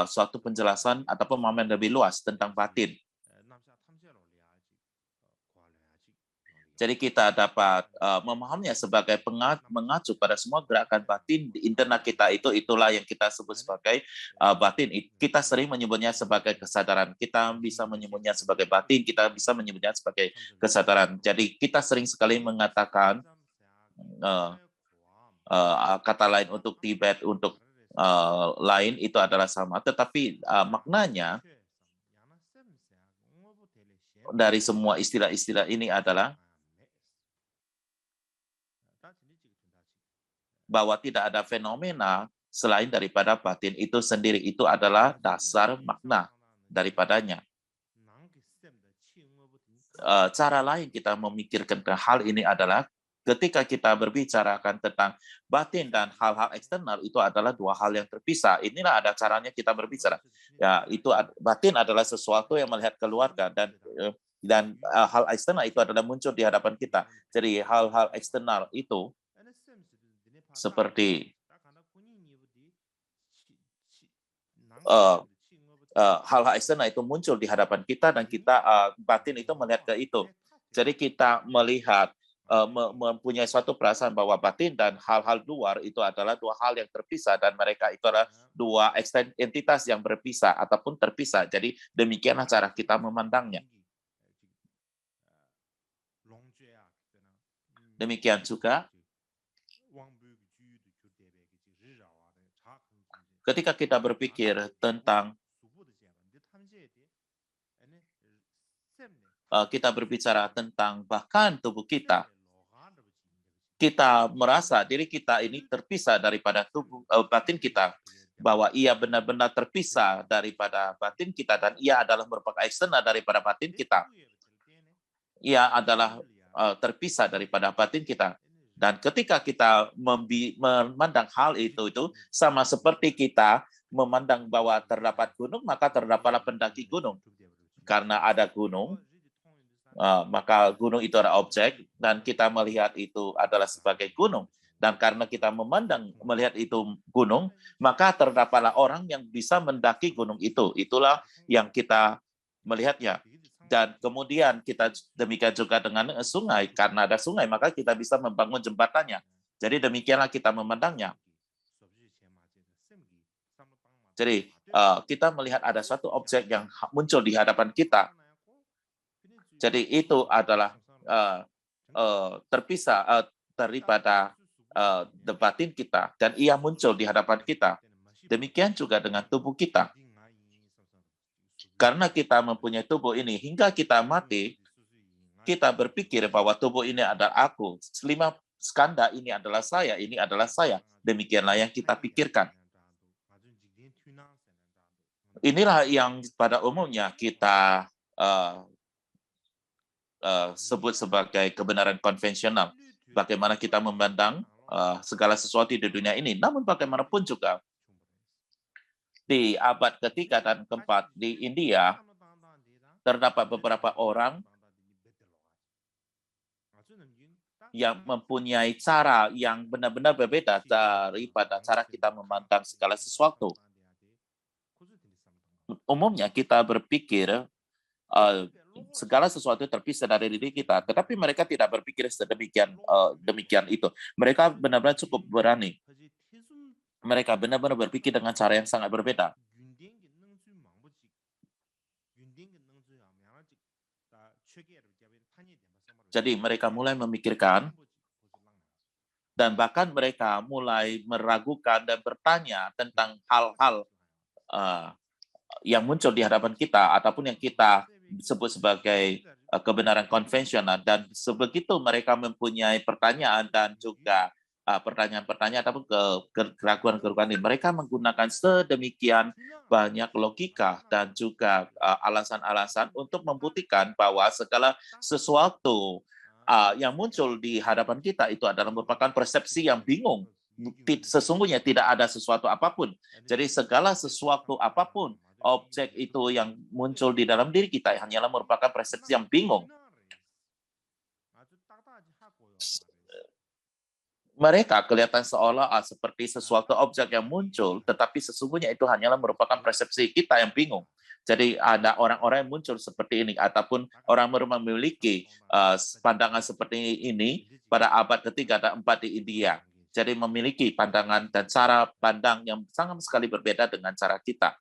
suatu penjelasan ataupun pemahaman lebih luas tentang batin. Jadi kita dapat memahaminya sebagai mengacu pada semua gerakan batin di internal kita itulah yang kita sebut sebagai batin. Kita sering menyebutnya sebagai kesadaran. Kita bisa menyebutnya sebagai batin, kita bisa menyebutnya sebagai kesadaran. Jadi kita sering sekali mengatakan kata lain untuk Tibet, untuk lain itu adalah sama. Tetapi maknanya dari semua istilah-istilah ini adalah bahwa tidak ada fenomena selain daripada batin itu sendiri. Itu adalah dasar makna daripadanya. Cara lain kita memikirkan hal ini adalah ketika kita berbicarakan tentang batin dan hal-hal eksternal, itu adalah dua hal yang terpisah. Inilah ada caranya kita berbicara. Ya, itu batin adalah sesuatu yang melihat keluarga, dan hal eksternal itu adalah muncul di hadapan kita. Jadi hal-hal eksternal itu seperti hal-hal eksternal itu muncul di hadapan kita, dan kita batin itu melihat ke itu. Jadi kita melihat mempunyai suatu perasaan bahwa batin dan hal-hal luar itu adalah dua hal yang terpisah, dan mereka itu adalah dua entitas yang berpisah ataupun terpisah. Jadi demikianlah cara kita memandangnya. Demikian juga ketika kita berpikir tentang kita berbicara tentang bahkan tubuh kita, kita merasa diri kita ini terpisah daripada tubuh batin kita, bahwa ia benar-benar terpisah daripada batin kita, dan ia adalah merupakan eksternal daripada batin kita. Ia adalah terpisah daripada batin kita. Dan ketika kita memandang hal itu sama seperti kita memandang bahwa terdapat gunung, maka terdapatlah pendaki gunung. Karena ada gunung, maka gunung itu adalah objek, dan kita melihat itu adalah sebagai gunung. Dan karena kita melihat itu gunung, maka terdapatlah orang yang bisa mendaki gunung itu. Itulah yang kita melihatnya. Dan kemudian kita demikian juga dengan sungai. Karena ada sungai, maka kita bisa membangun jembatannya. Jadi demikianlah kita memandangnya. Jadi kita melihat ada suatu objek yang muncul di hadapan kita. Jadi itu adalah terpisah daripada batin kita, dan ia muncul di hadapan kita. Demikian juga dengan tubuh kita. Karena kita mempunyai tubuh ini, hingga kita mati, kita berpikir bahwa tubuh ini adalah aku. 5 skanda ini adalah saya, ini adalah saya. Demikianlah yang kita pikirkan. Inilah yang pada umumnya kita sebut sebagai kebenaran konvensional. Bagaimana kita memandang segala sesuatu di dunia ini. Namun bagaimanapun juga, Di abad ketiga dan keempat di India, terdapat beberapa orang yang mempunyai cara yang benar-benar berbeda daripada cara kita memandang segala sesuatu. Umumnya kita berpikir segala sesuatu terpisah dari diri kita, tetapi mereka tidak berpikir demikian itu. Mereka benar-benar cukup berani. Mereka benar-benar berpikir dengan cara yang sangat berbeda. Jadi mereka mulai memikirkan dan bahkan mereka mulai meragukan dan bertanya tentang hal-hal yang muncul di hadapan kita ataupun yang kita sebut sebagai kebenaran konvensional, dan sebegitu mereka mempunyai pertanyaan dan juga pertanyaan-pertanyaan ataupun keraguan-keraguan ini, mereka menggunakan sedemikian banyak logika dan juga alasan-alasan untuk membuktikan bahwa segala sesuatu yang muncul di hadapan kita itu adalah merupakan persepsi yang bingung. Sesungguhnya tidak ada sesuatu apapun. Jadi segala sesuatu apapun, objek itu yang muncul di dalam diri kita hanyalah merupakan persepsi yang bingung. Mereka kelihatan seolah seperti sesuatu objek yang muncul, tetapi sesungguhnya itu hanyalah merupakan persepsi kita yang bingung. Jadi ada orang-orang yang muncul seperti ini, ataupun orang memiliki pandangan seperti ini pada abad ketiga dan keempat di India. Jadi memiliki pandangan dan cara pandang yang sangat sekali berbeda dengan cara kita.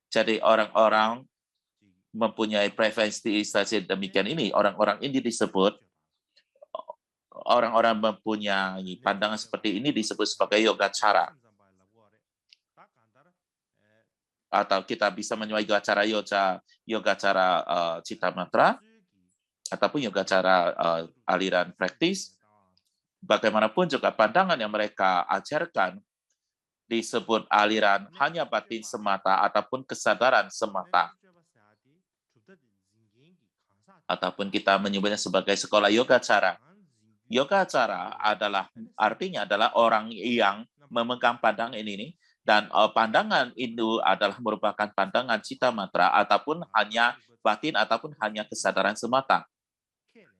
Jadi orang-orang mempunyai preferensi demikian ini. Orang-orang ini disebut, orang-orang mempunyai pandangan seperti ini disebut sebagai yogacara. Atau kita bisa menyuai yogacara cita matra, ataupun yogacara aliran praktis. Bagaimanapun juga pandangan yang mereka ajarkan disebut aliran hanya batin semata ataupun kesadaran semata. Ataupun kita menyebutnya sebagai sekolah yogacara. Yogacara artinya adalah orang yang memegang pandangan ini, dan pandangan itu adalah merupakan pandangan cita matra ataupun hanya batin ataupun hanya kesadaran semata.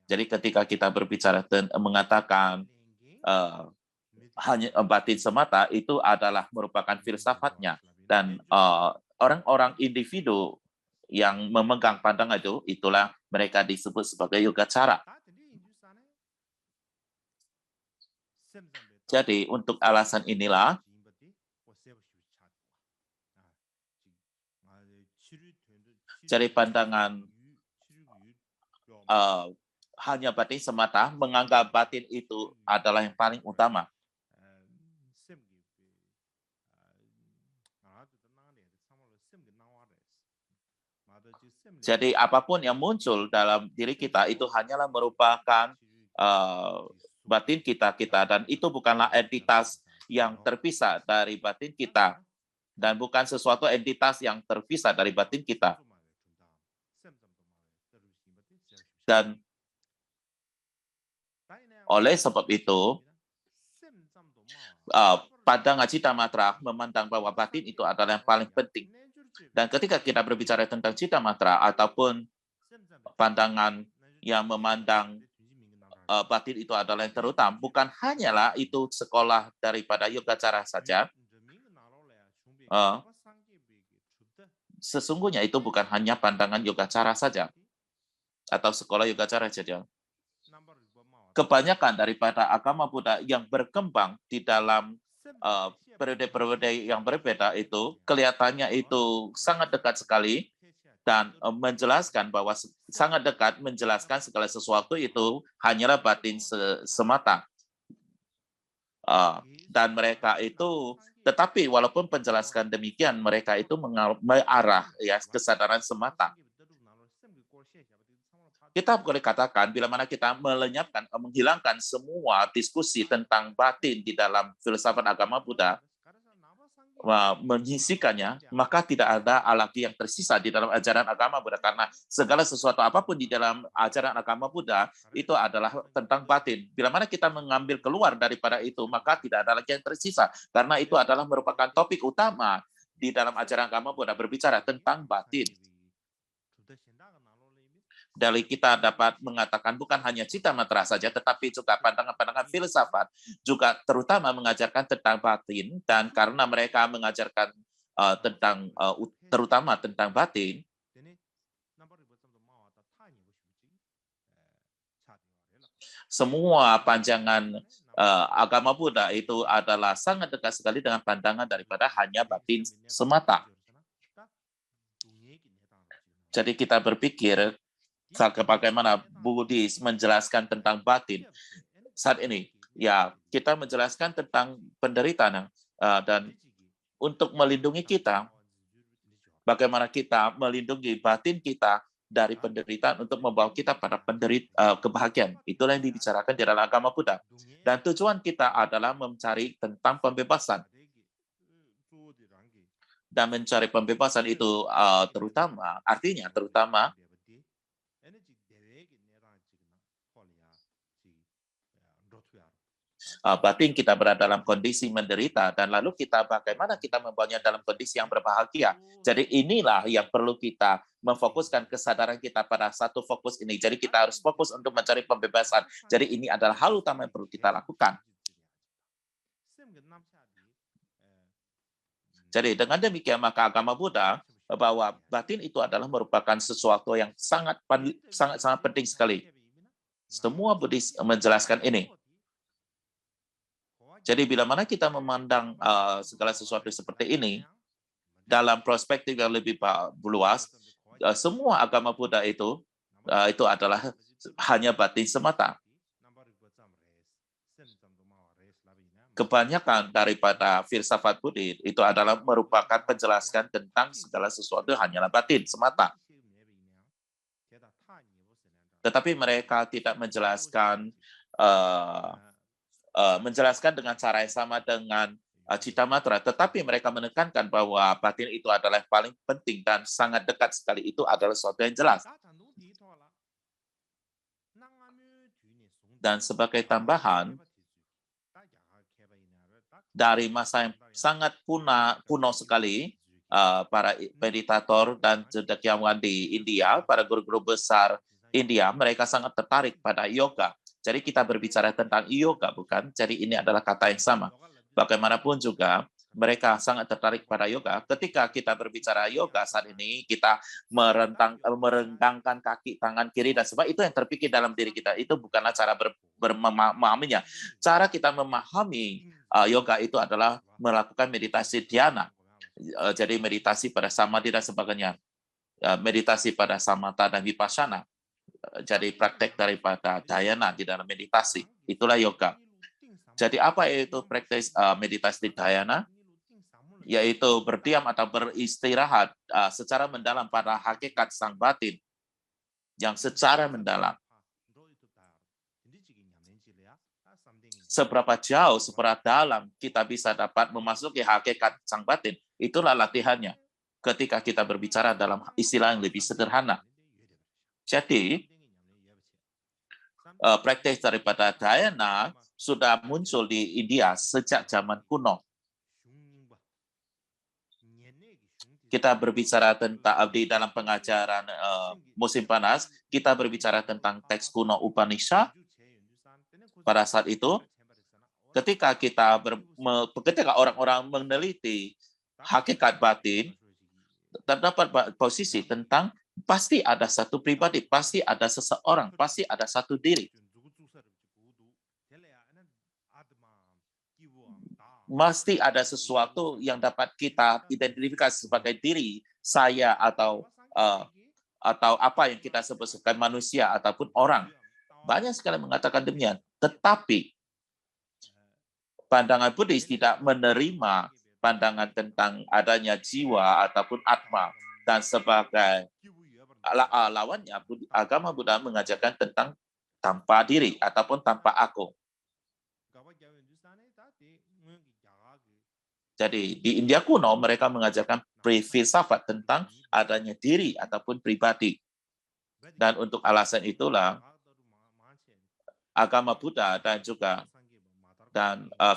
Jadi ketika kita berbicara mengatakan hanya batin semata, itu adalah merupakan filsafatnya, dan orang-orang individu yang memegang pandangan itu, itulah mereka disebut sebagai yogacara. Jadi untuk alasan inilah jadi pandangan hanya batin semata menganggap batin itu adalah yang paling utama. Jadi apapun yang muncul dalam diri kita itu hanyalah merupakan batin kita, dan itu bukanlah entitas yang terpisah dari batin kita, dan bukan sesuatu entitas yang terpisah dari batin kita. Dan oleh sebab itu, pandangan cita matra memandang bahwa batin itu adalah yang paling penting. Dan ketika kita berbicara tentang cita matra ataupun pandangan yang memandang batin itu adalah yang terutama, bukan hanyalah itu sekolah daripada yogacara saja. Sesungguhnya itu bukan hanya pandangan yogacara saja atau sekolah yogacara saja. Kebanyakan daripada agama Buddha yang berkembang di dalam periode-periode yang berbeda itu kelihatannya itu sangat dekat sekali, dan menjelaskan bahwa sangat dekat menjelaskan segala sesuatu itu hanyalah batin semata. Dan mereka itu, tetapi walaupun penjelaskan demikian, mereka itu mengarah kesadaran semata. Kita boleh katakan, bila mana kita melenyapkan, menghilangkan semua diskusi tentang batin di dalam filsafat agama Buddha, menyisikannya, maka tidak ada lagi yang tersisa di dalam ajaran agama Buddha. Karena segala sesuatu apapun di dalam ajaran agama Buddha itu adalah tentang batin. Bila mana kita mengambil keluar daripada itu, maka tidak ada lagi yang tersisa. Karena itu adalah merupakan topik utama di dalam ajaran agama Buddha, berbicara tentang batin. Dari kita dapat mengatakan bukan hanya cita matera saja, tetapi juga pandangan-pandangan filsafat, juga terutama mengajarkan tentang batin, dan karena mereka mengajarkan terutama tentang batin, semua panjangan agama Buddha itu adalah sangat dekat sekali dengan pandangan daripada hanya batin semata. Jadi kita berpikir bagaimana Buddhis menjelaskan tentang batin saat ini. Ya, kita menjelaskan tentang penderitaan dan untuk melindungi kita, bagaimana kita melindungi batin kita dari penderitaan untuk membawa kita pada kebahagiaan. Itulah yang dibicarakan di dalam agama Buddha. Dan tujuan kita adalah mencari tentang pembebasan. Dan mencari pembebasan itu terutama batin kita berada dalam kondisi menderita, dan lalu bagaimana kita membawanya dalam kondisi yang berbahagia. Jadi inilah yang perlu kita memfokuskan kesadaran kita pada satu fokus ini. Jadi kita harus fokus untuk mencari pembebasan. Jadi ini adalah hal utama yang perlu kita lakukan. Jadi dengan demikian maka agama Buddha bahwa batin itu adalah merupakan sesuatu yang sangat penting sekali. Semua Buddhis menjelaskan ini. Jadi bila mana kita memandang segala sesuatu seperti ini dalam perspektif yang lebih luas, semua agama Buddha itu adalah hanya batin semata. Kebanyakan daripada filsafat Buddhis itu adalah merupakan penjelasan tentang segala sesuatu hanyalah batin semata. Tetapi mereka tidak menjelaskan dengan cara yang sama dengan cita matera, tetapi mereka menekankan bahwa batin itu adalah yang paling penting dan sangat dekat sekali, itu adalah sesuatu yang jelas. Dan sebagai tambahan, dari masa yang sangat kuno sekali, para meditator dan cendekiawan di India, para guru-guru besar India, mereka sangat tertarik pada yoga. Jadi kita berbicara tentang yoga, bukan? Jadi ini adalah kata yang sama. Bagaimanapun juga, mereka sangat tertarik pada yoga. Ketika kita berbicara yoga saat ini, kita merenggangkan kaki, tangan kiri, dan sebagainya. Itu yang terpikir dalam diri kita. Itu bukanlah cara memahaminya. Cara kita memahami yoga itu adalah melakukan meditasi dhyana. Jadi meditasi pada samadhi dan sebagainya. Meditasi pada samatha dan vipassana. Jadi praktek daripada dhyana di dalam meditasi. Itulah yoga. Jadi apa itu praktek meditasi dhyana? Yaitu berdiam atau beristirahat secara mendalam pada hakikat sang batin yang secara mendalam. Seberapa jauh, seberapa dalam kita bisa dapat memasuki hakikat sang batin, itulah latihannya ketika kita berbicara dalam istilah yang lebih sederhana. Jadi, praktek daripada dhyana sudah muncul di India sejak zaman kuno. Kita berbicara tentang di dalam pengajaran musim panas, kita berbicara tentang teks kuno Upanishad. Pada saat itu, ketika orang-orang meneliti hakikat batin, terdapat posisi tentang pasti ada satu pribadi, pasti ada seseorang, pasti ada satu diri. Mesti ada sesuatu yang dapat kita identifikasi sebagai diri saya atau apa yang kita sebut sebagai manusia ataupun orang. Banyak sekali mengatakan demikian. Tetapi pandangan Buddhis tidak menerima pandangan tentang adanya jiwa ataupun atma, dan sebagai lawannya agama Buddha mengajarkan tentang tanpa diri ataupun tanpa aku. Jadi di India kuno mereka mengajarkan filsafat tentang adanya diri ataupun pribadi. Dan untuk alasan itulah agama Buddha dan juga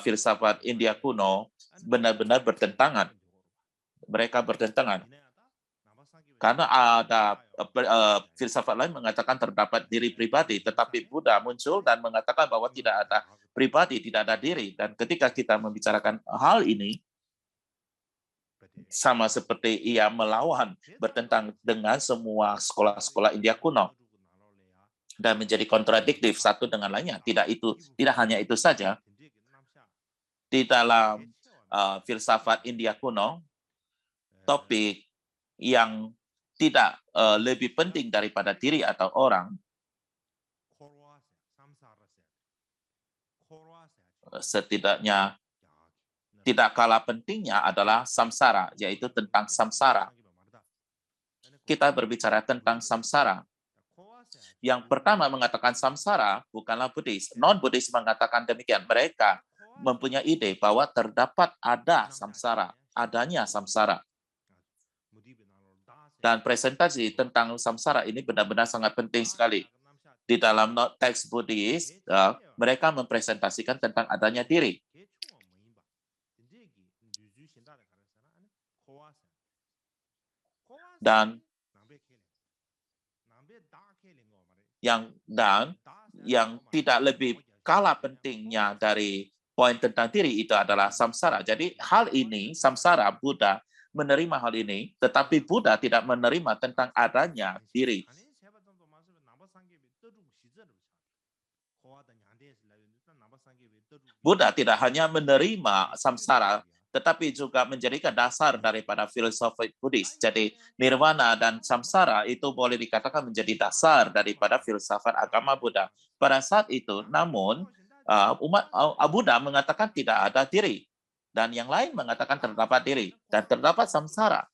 filsafat India kuno benar-benar bertentangan. Mereka bertentangan. Karena ada filsafat lain mengatakan terdapat diri pribadi, tetapi Buddha muncul dan mengatakan bahwa tidak ada pribadi, tidak ada diri. Dan ketika kita membicarakan hal ini, sama seperti ia melawan, bertentang dengan semua sekolah-sekolah India kuno. Dan menjadi kontradiktif satu dengan lainnya. Tidak hanya itu saja. Di dalam filsafat India kuno, topik yang tidak lebih penting daripada diri atau orang, setidaknya tidak kalah pentingnya adalah samsara, yaitu tentang samsara. Kita berbicara tentang samsara. Yang pertama mengatakan samsara bukanlah Buddhis. Non-Buddhis mengatakan demikian. Mereka mempunyai ide bahwa terdapat ada samsara, adanya samsara. Dan presentasi tentang samsara ini benar-benar sangat penting sekali. Di dalam teks Buddhis, mereka mempresentasikan tentang adanya diri. Dan yang tidak lebih kalah pentingnya dari poin tentang diri itu adalah samsara. Jadi hal ini, samsara, Buddha menerima hal ini, tetapi Buddha tidak menerima tentang adanya diri. Buddha tidak hanya menerima samsara, tetapi juga menjadikan dasar daripada filosofi Buddhis. Jadi nirwana dan samsara itu boleh dikatakan menjadi dasar daripada filsafat agama Buddha. Pada saat itu, namun umat Buddha mengatakan tidak ada diri. Dan yang lain mengatakan terdapat diri dan terdapat samsara.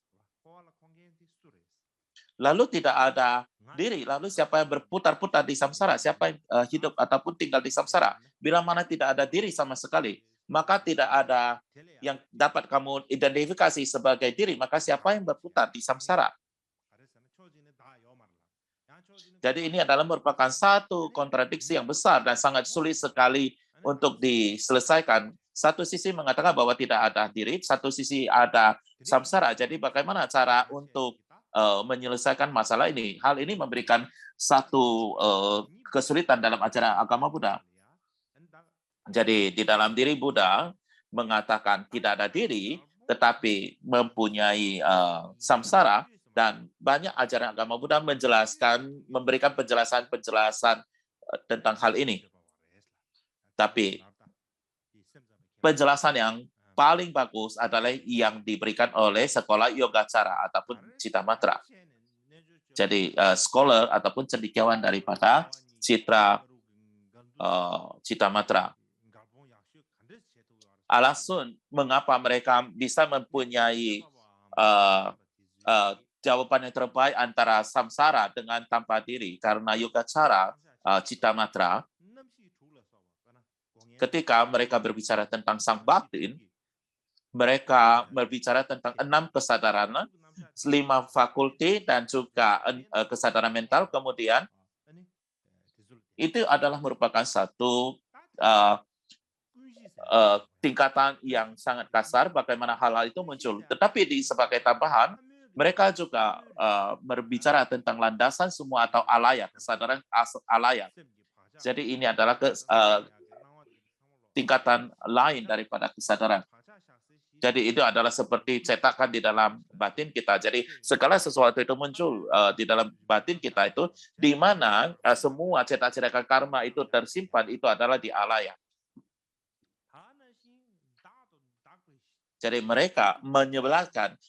Lalu tidak ada diri, lalu siapa yang berputar-putar di samsara? Siapa yang hidup ataupun tinggal di samsara? Bila mana tidak ada diri sama sekali, maka tidak ada yang dapat kamu identifikasi sebagai diri, maka siapa yang berputar di samsara? Jadi ini adalah merupakan satu kontradiksi yang besar dan sangat sulit sekali untuk diselesaikan. Satu sisi mengatakan bahwa tidak ada diri, satu sisi ada samsara. Jadi bagaimana cara untuk menyelesaikan masalah ini? Hal ini memberikan satu kesulitan dalam ajaran agama Buddha. Jadi di dalam diri Buddha mengatakan tidak ada diri, tetapi mempunyai samsara, dan banyak ajaran agama Buddha memberikan penjelasan-penjelasan tentang hal ini. Tapi penjelasan yang paling bagus adalah yang diberikan oleh sekolah Yogacara ataupun Citamatra. Jadi scholar ataupun cendekiawan daripada Citamatra. Alasan mengapa mereka bisa mempunyai jawaban yang terbaik antara samsara dengan tanpa diri, karena Yogacara Citamatra, ketika mereka berbicara tentang sang batin, mereka berbicara tentang 6 kesadaran, 5 fakulti, dan juga kesadaran mental. Kemudian itu adalah merupakan satu tingkatan yang sangat kasar bagaimana hal-hal itu muncul. Tetapi sebagai tambahan, mereka juga berbicara tentang landasan semua atau alaya, kesadaran alaya. Jadi ini adalah tingkatan lain daripada kesadaran. Jadi itu adalah seperti cetakan di dalam batin kita. Jadi segala sesuatu itu muncul di dalam batin kita itu, di mana semua cetak-cetakan karma itu tersimpan, itu adalah di alaya. Jadi mereka menyebelahkan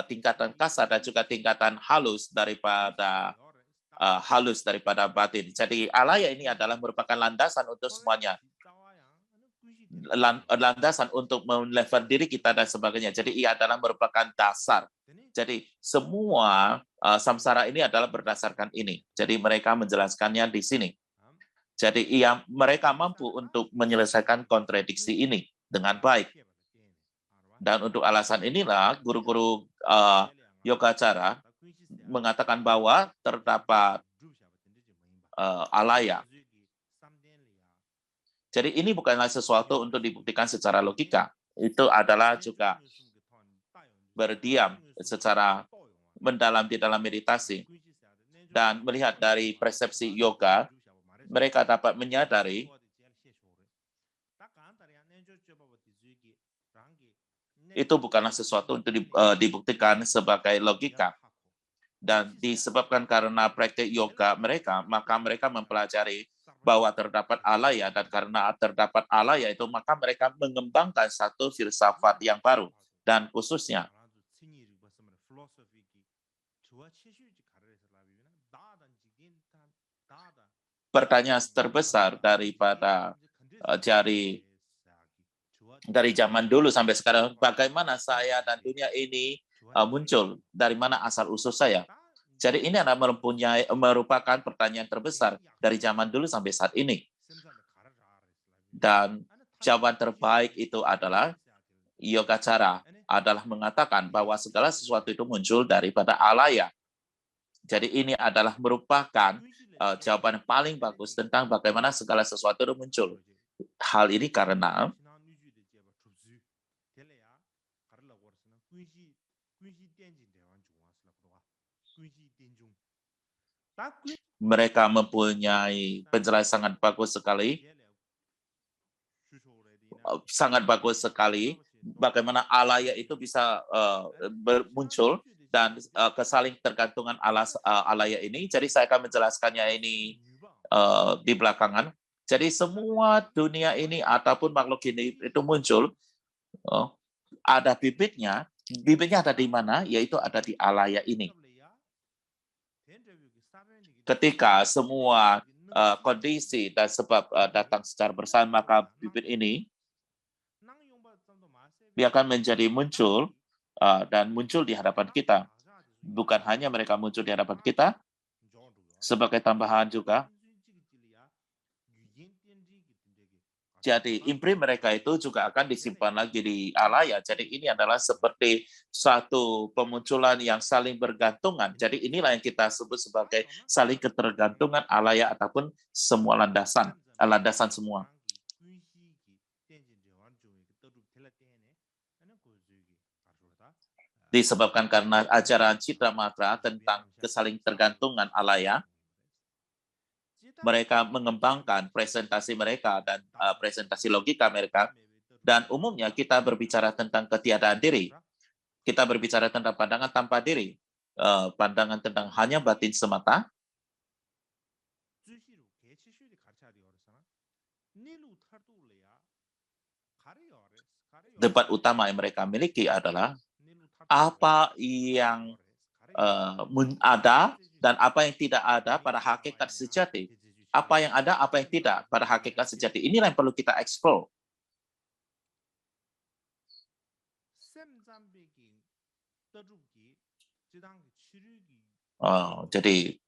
tingkatan kasar dan juga tingkatan halus daripada batin. Jadi alaya ini adalah merupakan landasan untuk semuanya. Landasan untuk melevel diri kita dan sebagainya. Jadi ia adalah merupakan dasar. Jadi semua samsara ini adalah berdasarkan ini. Jadi mereka menjelaskannya di sini. Jadi mereka mampu untuk menyelesaikan kontradiksi ini dengan baik. Dan untuk alasan inilah guru-guru Yogacara mengatakan bahwa terdapat alaya. Jadi ini bukanlah sesuatu untuk dibuktikan secara logika. Itu adalah juga berdiam secara mendalam di dalam meditasi. Dan melihat dari persepsi yoga, mereka dapat menyadari itu bukanlah sesuatu untuk dibuktikan sebagai logika. Dan disebabkan karena praktik yoga mereka, maka mereka mempelajari bahwa terdapat alaya, dan karena terdapat alaya itu, maka mereka mengembangkan satu filsafat yang baru. Dan khususnya, pertanyaan terbesar daripada dari zaman dulu sampai sekarang, bagaimana saya dan dunia ini muncul, dari mana asal-usul saya. Jadi ini adalah merupakan pertanyaan terbesar dari zaman dulu sampai saat ini. Dan jawaban terbaik itu adalah Yogacara adalah mengatakan bahwa segala sesuatu itu muncul daripada alaya. Jadi ini adalah merupakan jawaban yang paling bagus tentang bagaimana segala sesuatu itu muncul. Hal ini karena mereka mempunyai penjelasan sangat bagus sekali bagaimana alaya itu bisa muncul dan kesaling tergantungan alaya ini. Jadi saya akan menjelaskannya ini di belakangan. Jadi semua dunia ini ataupun makhluk ini itu muncul, ada bibitnya. Bibitnya ada di mana? Yaitu ada di alaya ini. Ketika semua kondisi dan sebab datang secara bersama, maka bibit ini dia akan menjadi muncul dan muncul di hadapan kita. Bukan hanya mereka muncul di hadapan kita, sebagai tambahan juga, jadi imprim mereka itu juga akan disimpan lagi di alaya. Jadi ini adalah seperti satu pemunculan yang saling bergantungan. Jadi inilah yang kita sebut sebagai saling ketergantungan alaya ataupun semua landasan semua. Disebabkan karena ajaran Citra Matra tentang kesaling tergantungan alaya, mereka mengembangkan presentasi mereka dan presentasi logika mereka. Dan umumnya kita berbicara tentang ketiadaan diri. Kita berbicara tentang pandangan tanpa diri. Pandangan tentang hanya batin semata. Debat utama yang mereka miliki adalah apa yang ada dan apa yang tidak ada pada hakikat sejati. Apa yang ada, apa yang tidak pada hakikat sejati. Inilah yang perlu kita eksplor. Jadi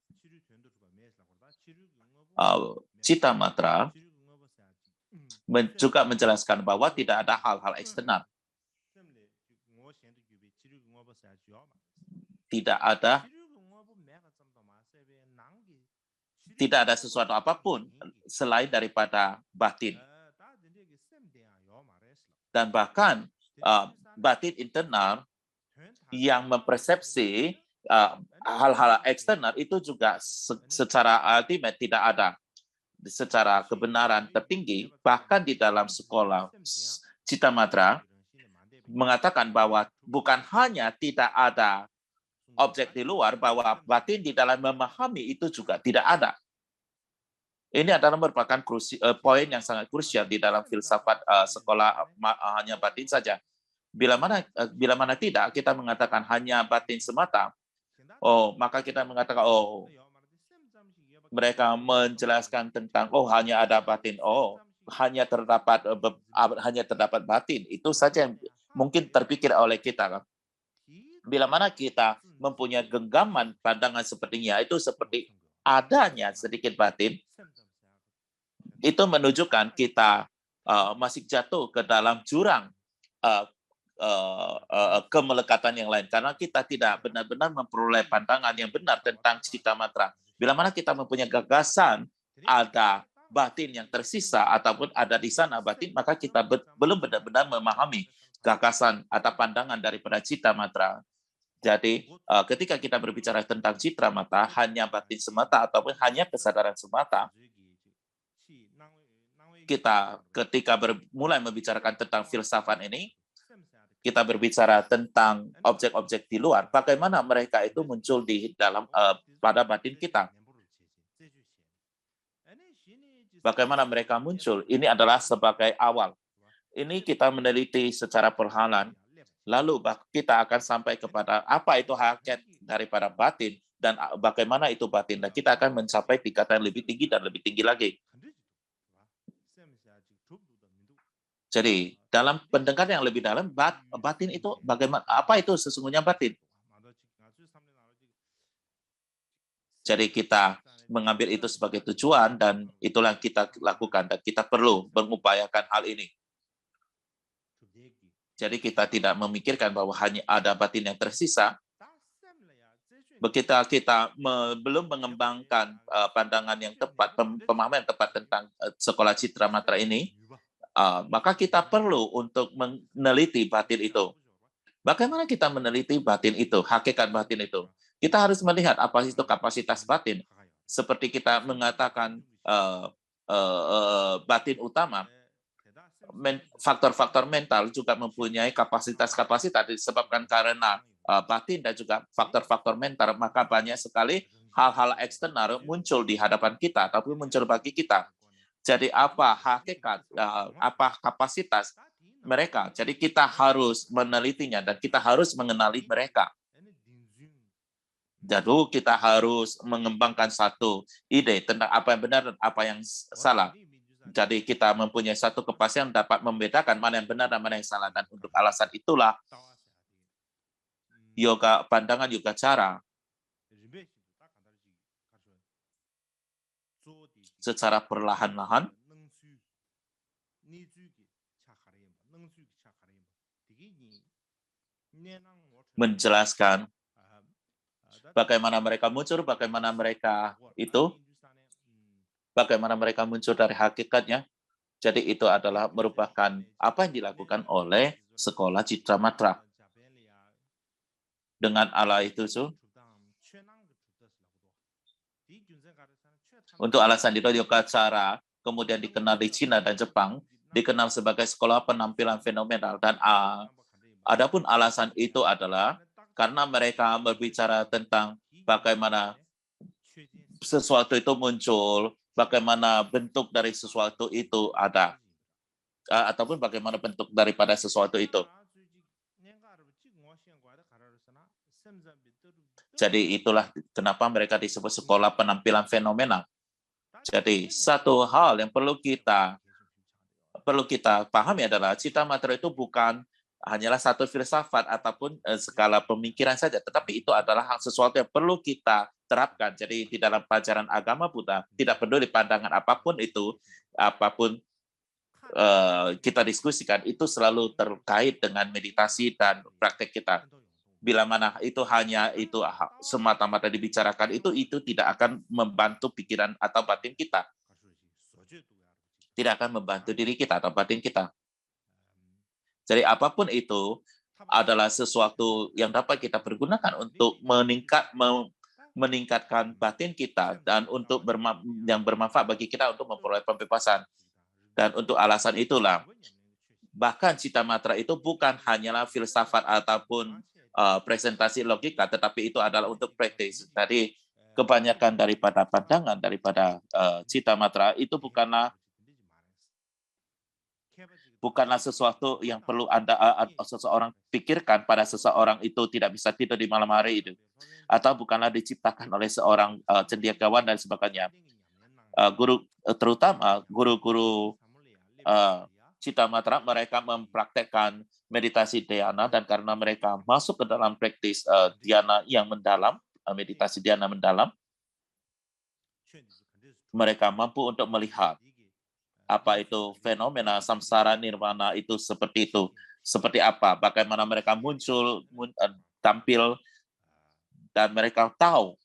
Cita Matra juga menjelaskan bahwa tidak ada hal-hal eksternal. Tidak ada sesuatu apapun selain daripada batin. Dan bahkan batin internal yang mempersepsi hal-hal eksternal itu juga secara ultimate tidak ada. Secara kebenaran tertinggi, bahkan di dalam sekolah Cita Matra mengatakan bahwa bukan hanya tidak ada objek di luar, bahwa batin di dalam memahami itu juga tidak ada. Ini adalah merupakan poin yang sangat krusial di dalam filsafat sekolah hanya batin saja. Bila mana tidak, kita mengatakan hanya batin semata, maka kita mengatakan, mereka menjelaskan tentang, hanya ada batin, hanya terdapat batin. Itu saja yang mungkin terpikir oleh kita. Bila mana kita mempunyai genggaman pandangan sepertinya, itu seperti adanya sedikit batin, itu menunjukkan kita masih jatuh ke dalam jurang kemelekatan yang lain karena kita tidak benar-benar memperoleh pandangan yang benar tentang cita matra. Bila mana kita mempunyai gagasan ada batin yang tersisa ataupun ada di sana batin, maka kita belum benar-benar memahami gagasan atau pandangan daripada cita matra. Jadi ketika kita berbicara tentang citra mata hanya batin semata ataupun hanya kesadaran semata, kita ketika mulai membicarakan tentang filsafat ini, kita berbicara tentang objek-objek di luar, bagaimana mereka itu muncul di dalam pada batin kita. Bagaimana mereka muncul? Ini adalah sebagai awal. Ini kita meneliti secara perlahan, lalu kita akan sampai kepada apa itu hakikat daripada batin dan bagaimana itu batin. Dan kita akan mencapai tingkatan lebih tinggi dan lebih tinggi lagi. Jadi dalam pendengaran yang lebih dalam, batin itu bagaimana? Apa itu sesungguhnya batin? Jadi kita mengambil itu sebagai tujuan dan itulah yang kita lakukan dan kita perlu mengupayakan hal ini. Jadi kita tidak memikirkan bahwa hanya ada batin yang tersisa. Begitu kita belum mengembangkan pandangan yang tepat, pemahaman yang tepat tentang sekolah citra matra ini, maka kita perlu untuk meneliti batin itu. Bagaimana kita meneliti batin itu, hakikat batin itu? Kita harus melihat apa itu kapasitas batin. Seperti kita mengatakan batin utama, faktor-faktor mental juga mempunyai kapasitas-kapasitas disebabkan karena batin dan juga faktor-faktor mental, maka banyak sekali hal-hal eksternal muncul di hadapan kita, tapi muncul bagi kita. Jadi apa hakikat, apa kapasitas mereka. Jadi kita harus menelitinya dan kita harus mengenali mereka. Jadi kita harus mengembangkan satu ide tentang apa yang benar dan apa yang salah. Jadi kita mempunyai satu kepastian dapat membedakan mana yang benar dan mana yang salah. Dan untuk alasan itulah yoga pandangan yoga cara secara perlahan-lahan menjelaskan bagaimana mereka muncul, bagaimana mereka muncul dari hakikatnya. Jadi itu adalah merupakan apa yang dilakukan oleh sekolah citra matra. Dengan ala itu, untuk alasan itu yoga cara kemudian dikenal di Cina dan Jepang, dikenal sebagai sekolah penampilan fenomenal. Dan adapun alasan itu adalah karena mereka berbicara tentang bagaimana sesuatu itu muncul, bagaimana bentuk dari sesuatu itu ada, ataupun bagaimana bentuk daripada sesuatu itu. Jadi itulah kenapa mereka disebut sekolah penampilan fenomenal. Jadi satu hal yang perlu kita pahami adalah cita matra itu bukan hanyalah satu filsafat ataupun skala pemikiran saja, tetapi itu adalah sesuatu yang perlu kita terapkan. Jadi di dalam pelajaran agama Buddha, tidak peduli pandangan apapun itu, apapun kita diskusikan, itu selalu terkait dengan meditasi dan praktek kita. Bila mana itu hanya itu semata-mata dibicarakan, itu tidak akan membantu pikiran atau batin kita. Tidak akan membantu diri kita atau batin kita. Jadi apapun itu adalah sesuatu yang dapat kita pergunakan untuk meningkatkan batin kita dan untuk yang bermanfaat bagi kita untuk memperoleh pembebasan. Dan untuk alasan itulah, bahkan cita matra itu bukan hanyalah filsafat ataupun presentasi logika, tetapi itu adalah untuk praktis. Tadi kebanyakan daripada pandangan daripada cita matra itu bukanlah sesuatu yang perlu seseorang pikirkan pada seseorang itu tidak bisa tidur di malam hari itu, atau bukanlah diciptakan oleh seorang cendekiawan dan sebagainya. Terutama guru-guru cita matra, mereka mempraktekkan meditasi dhyana, dan karena mereka masuk ke dalam praktis dhyana yang mendalam, meditasi dhyana mendalam, mereka mampu untuk melihat apa itu fenomena samsara nirvana itu seperti itu. seperti apa, bagaimana mereka muncul, tampil, dan mereka tahu,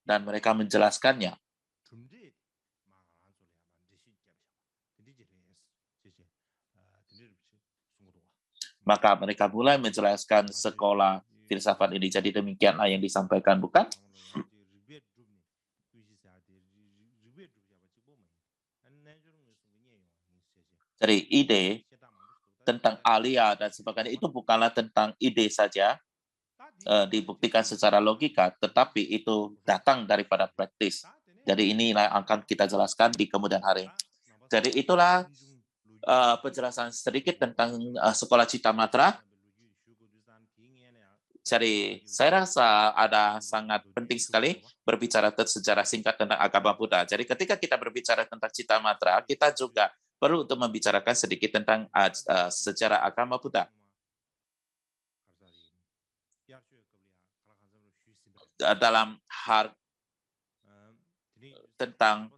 dan mereka menjelaskannya. Maka mereka mulai menjelaskan sekolah filsafat ini. Jadi demikianlah yang disampaikan, bukan? Jadi ide tentang alia dan sebagainya itu bukanlah tentang ide saja, dibuktikan secara logika, tetapi itu datang daripada praktis. Jadi inilah yang akan kita jelaskan di kemudian hari. Jadi itulah penjelasan sedikit tentang sekolah Cita Matra. Jadi saya rasa ada sangat penting sekali berbicara secara singkat tentang agama Buddha. Jadi ketika kita berbicara tentang Cita Matra, kita juga perlu untuk membicarakan sedikit tentang sejarah agama Buddha. Dalam hal tentang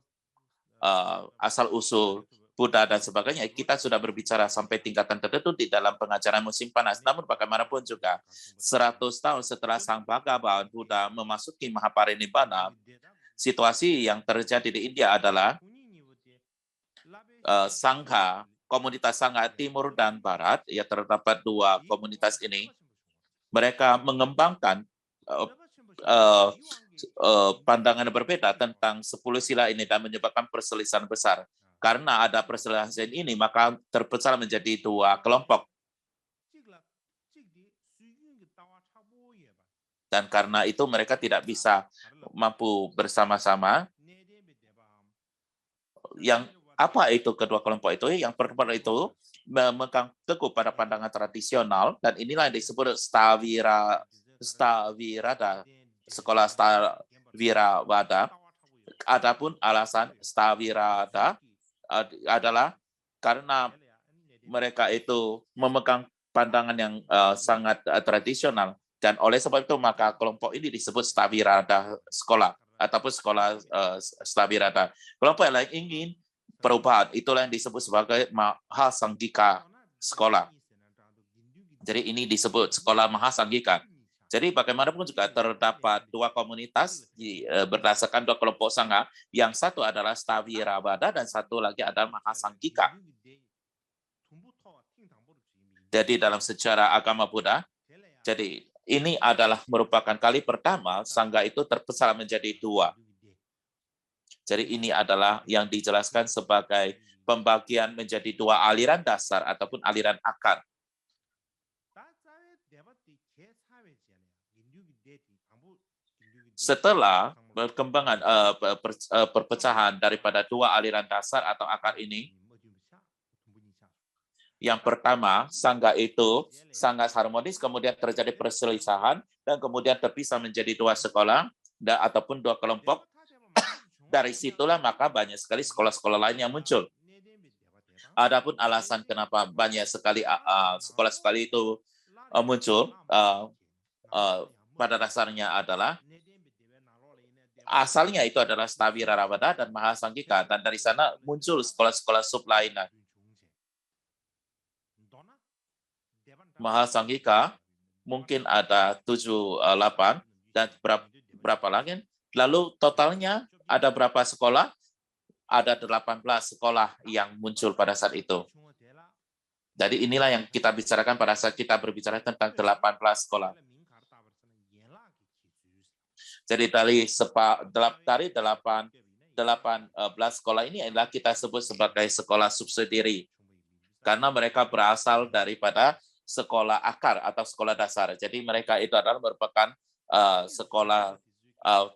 asal-usul Buddha dan sebagainya, kita sudah berbicara sampai tingkatan tertentu di dalam pengajaran musim panas. Namun bagaimanapun juga, 100 tahun setelah Sang Bhagavan Buddha memasuki Mahaparinibbana, situasi yang terjadi di India adalah Sangha, komunitas Sangha Timur dan Barat, ya terdapat dua komunitas ini, mereka mengembangkan pandangan berbeda tentang 10 sila ini dan menyebabkan perselisihan besar. Karena ada perselisihan ini, maka terpecah menjadi dua kelompok. Dan karena itu mereka tidak bisa mampu bersama-sama. Yang apa itu kedua kelompok itu? Yang pertama itu memegang teguh pada pandangan tradisional, dan inilah yang disebut Stavirada, sekolah Stavirawada. Adapun alasan Stavirada adalah karena mereka itu memegang pandangan yang sangat tradisional, dan oleh sebab itu maka kelompok ini disebut Stavirada sekolah ataupun sekolah Stavirada. Kelompok yang lain ingin perubahan, itulah yang disebut sebagai Mahasanggika sekolah. Jadi ini disebut sekolah Mahasanggika. Jadi bagaimanapun juga terdapat dua komunitas berdasarkan dua kelompok Sangha. Yang satu adalah Stavirawada dan satu lagi adalah Mahasanggika. Jadi dalam sejarah agama Buddha, jadi ini adalah merupakan kali pertama Sangha itu terpecah menjadi dua. Jadi ini adalah yang dijelaskan sebagai pembagian menjadi dua aliran dasar ataupun aliran akar. Setelah perkembangan perpecahan daripada dua aliran dasar atau akar ini, yang pertama, Sangha itu sangat harmonis, kemudian terjadi perselisihan, dan kemudian terpisah menjadi dua sekolah ataupun dua kelompok. Dari situlah maka banyak sekali sekolah-sekolah lain yang muncul. Adapun alasan kenapa banyak sekali sekolah-sekolah itu muncul, pada dasarnya adalah asalnya itu adalah Stavirawada dan Mahasanggika, dan dari sana muncul sekolah-sekolah sub lainnya. Mahasanggika mungkin ada 7-8 dan berapa lagi? Lalu totalnya ada berapa sekolah? Ada 18 sekolah yang muncul pada saat itu. Jadi inilah yang kita bicarakan pada saat kita berbicara tentang 18 sekolah. Jadi dari 18 sekolah ini adalah kita sebut sebagai sekolah subsidiary. Karena mereka berasal daripada sekolah akar atau sekolah dasar. Jadi mereka itu adalah merupakan sekolah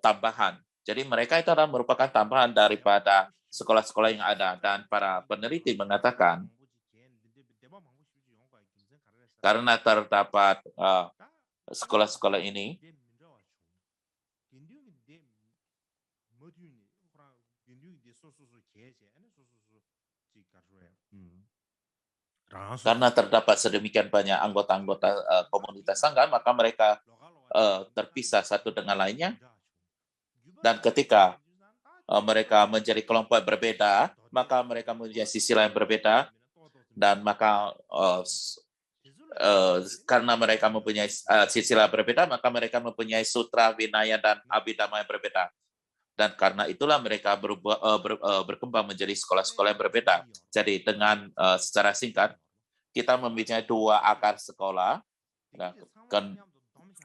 tambahan. Jadi mereka itu adalah merupakan tambahan daripada sekolah-sekolah yang ada. Dan para peneliti mengatakan, karena terdapat sekolah-sekolah ini, karena terdapat sedemikian banyak anggota-anggota komunitas Sangha, maka mereka terpisah satu dengan lainnya. Dan ketika mereka menjadi kelompok berbeda, maka mereka mempunyai sisi lain berbeda. Dan maka karena mereka mempunyai silsilah berbeda, maka mereka mempunyai sutra, vinaya, dan abhidhamma yang berbeda. Dan karena itulah mereka berkembang menjadi sekolah-sekolah yang berbeda. Jadi dengan secara singkat, kita mempunyai 2 akar sekolah,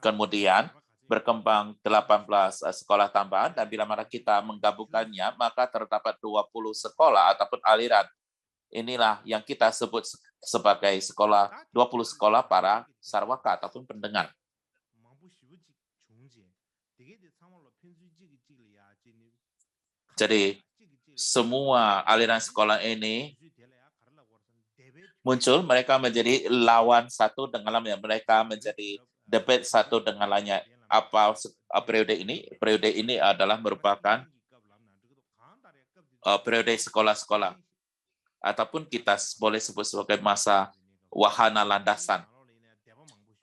kemudian berkembang 18 sekolah tambahan, dan bila mana kita menggabungkannya, maka terdapat 20 sekolah ataupun aliran. Inilah yang kita sebut sebagai 20 sekolah para sarwaka ataupun pendengar. Jadi semua aliran sekolah ini muncul, mereka menjadi lawan satu dengan lainnya, mereka menjadi debat satu dengan lainnya. Apa periode ini? Periode ini adalah merupakan periode sekolah-sekolah, ataupun kita boleh sebut sebagai masa wahana landasan.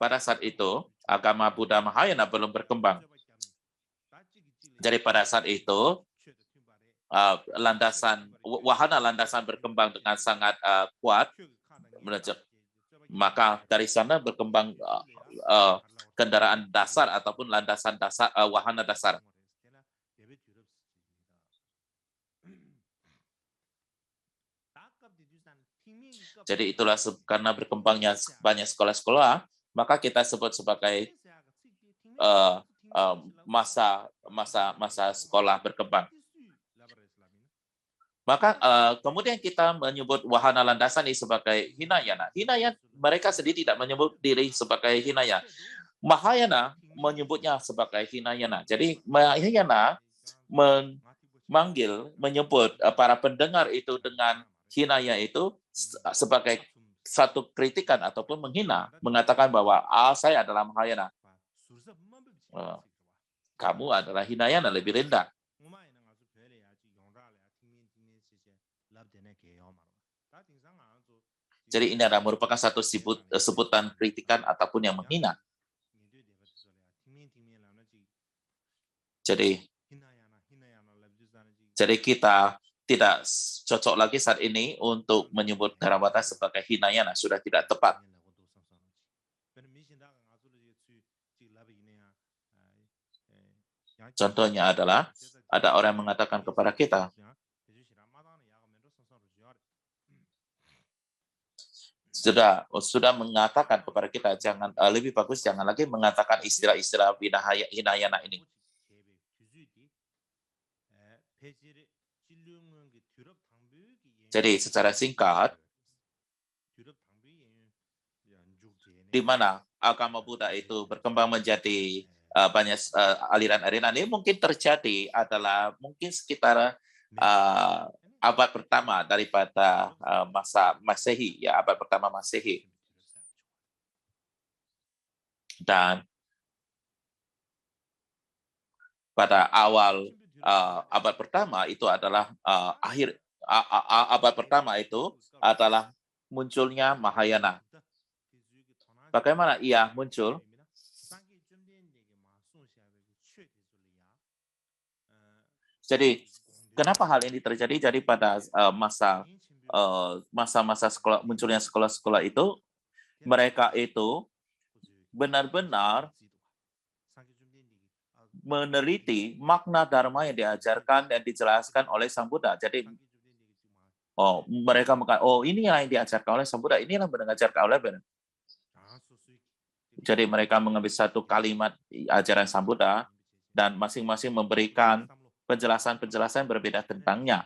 Pada saat itu, agama Buddha Mahayana belum berkembang. Jadi pada saat itu, wahana landasan berkembang dengan sangat kuat. Maka dari sana berkembang kendaraan dasar ataupun landasan dasar, wahana dasar. Jadi itulah karena berkembangnya banyak sekolah-sekolah, maka kita sebut sebagai masa sekolah berkembang. Maka kemudian kita menyebut wahana landasan ini sebagai Hinayana. Hinayana, mereka sendiri tidak menyebut diri sebagai Hinayana. Mahayana menyebutnya sebagai Hinayana. Jadi Mahayana menyebut para pendengar itu dengan Hinaya itu sebagai satu kritikan ataupun menghina, mengatakan bahwa saya adalah Mahayana. Kamu adalah Hinayana, lebih rendah. Jadi ini adalah merupakan satu sebutan kritikan ataupun yang menghina. Jadi kita tidak cocok lagi saat ini untuk menyebut Theravada sebagai Hinayana, sudah tidak tepat. Contohnya adalah ada orang yang mengatakan kepada kita, sudah mengatakan kepada kita, jangan lebih bagus jangan lagi mengatakan istilah-istilah Hinayana ini. Jadi secara singkat, di mana agama Buddha itu berkembang menjadi banyak aliran-aliran ini mungkin terjadi adalah mungkin sekitar abad pertama daripada masa Masehi, ya, abad pertama Masehi. Dan pada awal abad pertama itu adalah abad pertama itu adalah munculnya Mahayana. Bagaimana ia muncul? Jadi kenapa hal ini terjadi? Jadi pada masa-masa munculnya sekolah-sekolah itu, mereka itu benar-benar meneliti makna dharma yang diajarkan dan dijelaskan oleh Sang Buddha. Jadi mereka mengatakan, inilah yang diajarkan oleh Sang Buddha, inilah yang diajarkan oleh Buddha. Jadi mereka mengambil satu kalimat ajaran Sang Buddha dan masing-masing memberikan penjelasan-penjelasan berbeda tentangnya.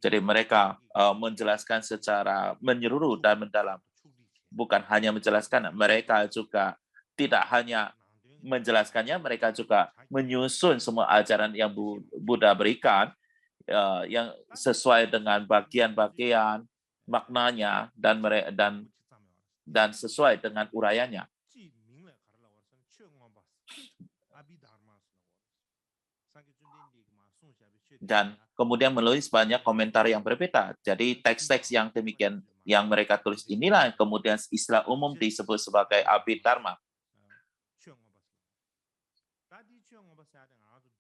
Jadi mereka menjelaskan secara menyeluruh dan mendalam. Bukan hanya menjelaskan, mereka juga tidak hanya menjelaskannya, mereka juga menyusun semua ajaran yang Buddha berikan yang sesuai dengan bagian-bagian maknanya dan sesuai dengan uraiannya. Dan kemudian menulis banyak komentar yang berbeda. Jadi teks-teks yang demikian yang mereka tulis inilah yang kemudian istilah umum disebut sebagai Abhidharma.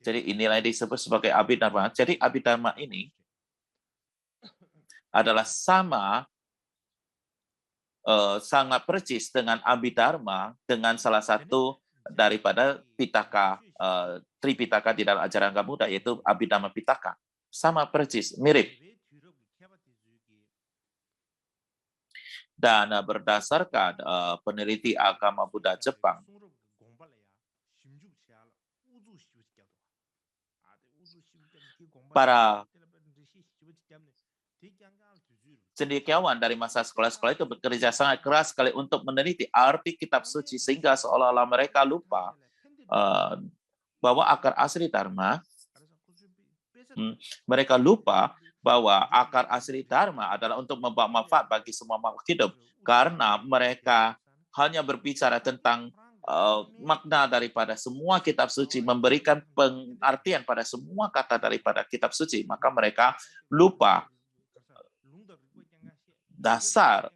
Jadi inilah yang disebut sebagai Abhidharma. Jadi Abhidharma ini adalah sangat persis dengan Abhidharma dengan salah satu daripada Pitaka, Tripitaka di dalam ajaran agama Buddha, yaitu Abhidharma Pitaka. Sama persis, mirip. Dan berdasarkan peneliti agama Buddha Jepang, para cendekiawan dari masa sekolah-sekolah itu bekerja sangat keras sekali untuk meneliti arti kitab suci sehingga seolah-olah mereka lupa bahwa akar asli Dharma, mereka lupa bahwa akar asli Dharma adalah untuk membawa manfaat bagi semua makhluk hidup, karena mereka hanya berbicara tentang makna daripada semua kitab suci, memberikan pengertian pada semua kata daripada kitab suci, maka mereka lupa dasar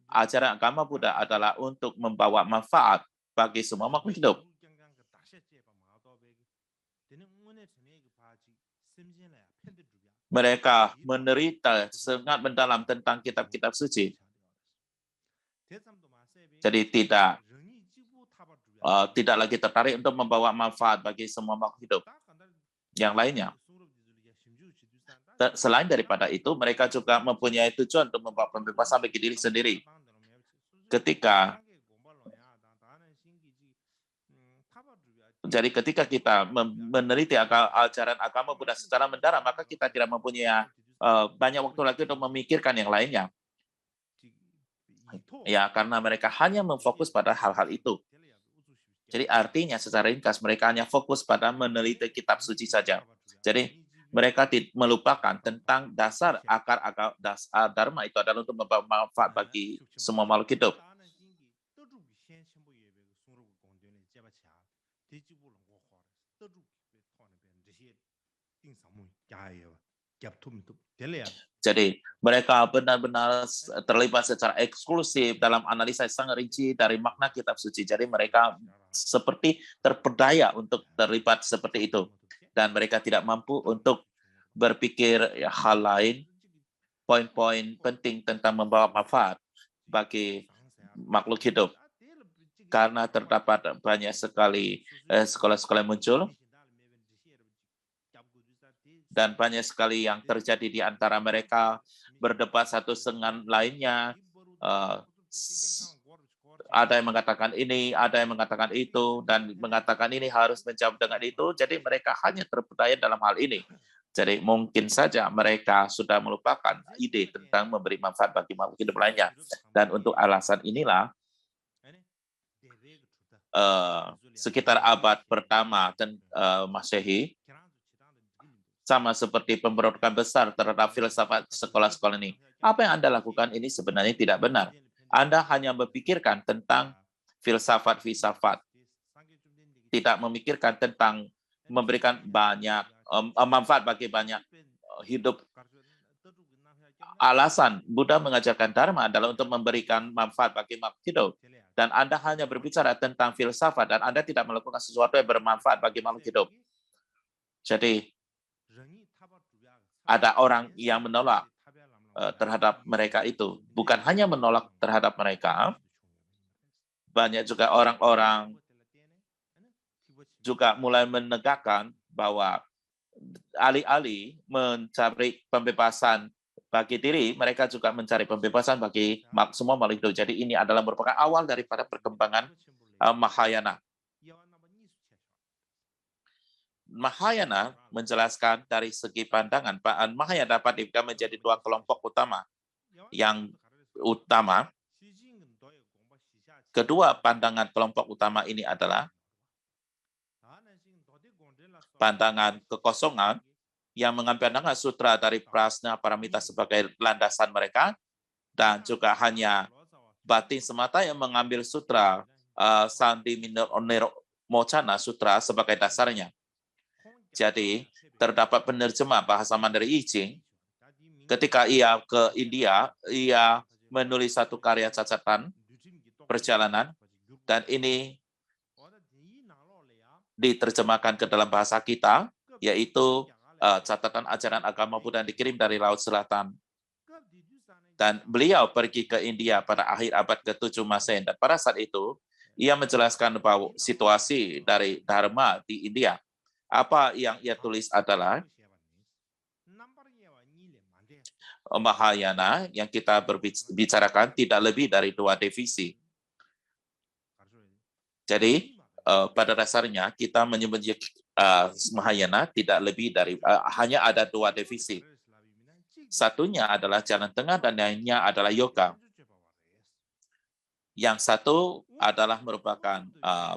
ajaran agama Buddha adalah untuk membawa manfaat bagi semua makhluk hidup. Mereka menderita sangat mendalam tentang kitab-kitab suci. Jadi tidak lagi tertarik untuk membawa manfaat bagi semua makhluk hidup yang lainnya. Selain daripada itu, mereka juga mempunyai tujuan untuk membawa pembebasan bagi diri sendiri. Ketika kita meneliti ajaran agama Buddha secara mendalam, maka kita tidak mempunyai banyak waktu lagi untuk memikirkan yang lainnya. Ya, karena mereka hanya memfokus pada hal-hal itu. Jadi artinya secara ringkas mereka hanya fokus pada meneliti kitab suci saja. Jadi mereka melupakan tentang dasar akar Dharma itu adalah untuk membawa manfaat bagi semua makhluk hidup. Jadi mereka benar-benar terlibat secara eksklusif dalam analisa yang sangat rinci dari makna kitab suci. Jadi mereka seperti terpedaya untuk terlibat seperti itu. Dan mereka tidak mampu untuk berpikir hal lain, poin-poin penting tentang membawa manfaat bagi makhluk hidup. Karena terdapat banyak sekali sekolah-sekolah yang muncul, dan banyak sekali yang terjadi di antara mereka, berdebat satu dengan lainnya. Ada yang mengatakan ini, ada yang mengatakan itu, dan mengatakan ini harus menjawab dengan itu. Jadi mereka hanya terpedaya dalam hal ini. Jadi mungkin saja mereka sudah melupakan ide tentang memberi manfaat bagi makhluk hidup lainnya. Dan untuk alasan inilah, sekitar abad pertama Masehi, sama seperti pemberontakan besar terhadap filsafat sekolah-sekolah ini. Apa yang Anda lakukan ini sebenarnya tidak benar. Anda hanya memikirkan tentang filsafat, tidak memikirkan tentang memberikan banyak manfaat bagi banyak hidup. Alasan Buddha mengajarkan Dharma adalah untuk memberikan manfaat bagi makhluk hidup. Dan Anda hanya berbicara tentang filsafat dan Anda tidak melakukan sesuatu yang bermanfaat bagi makhluk hidup. Jadi, ada orang yang menolak terhadap mereka itu. Bukan hanya menolak terhadap mereka, banyak juga orang-orang juga mulai menegakkan bahwa alih-alih mencari pembebasan bagi diri, mereka juga mencari pembebasan bagi semua makhluk hidup. Jadi ini adalah merupakan awal daripada perkembangan Mahayana. Mahayana menjelaskan dari segi pandangan, Mahayana dapat dibagi menjadi dua kelompok utama. Yang utama, kedua pandangan kelompok utama ini adalah pandangan kekosongan yang mengambil pandangan sutra dari Prasna Paramita sebagai landasan mereka, dan juga hanya batin semata yang mengambil sutra Sandi Mochana Sutra sebagai dasarnya. Jadi, terdapat penerjemah bahasa Mandarin I Ching. Ketika ia ke India, ia menulis satu karya catatan perjalanan, dan ini diterjemahkan ke dalam bahasa kita, yaitu catatan ajaran agama Buddha yang dikirim dari Laut Selatan. Dan beliau pergi ke India pada akhir abad ke-7 Masehi. Dan pada saat itu, ia menjelaskan bahwa situasi dari Dharma di India. Apa yang ia tulis adalah Mahayana yang kita bicarakan tidak lebih dari 2 divisi. Jadi, pada dasarnya kita menyebut Mahayana tidak lebih dari, hanya ada 2 divisi. Satunya adalah jalan tengah dan lainnya adalah yoga. Yang satu adalah merupakan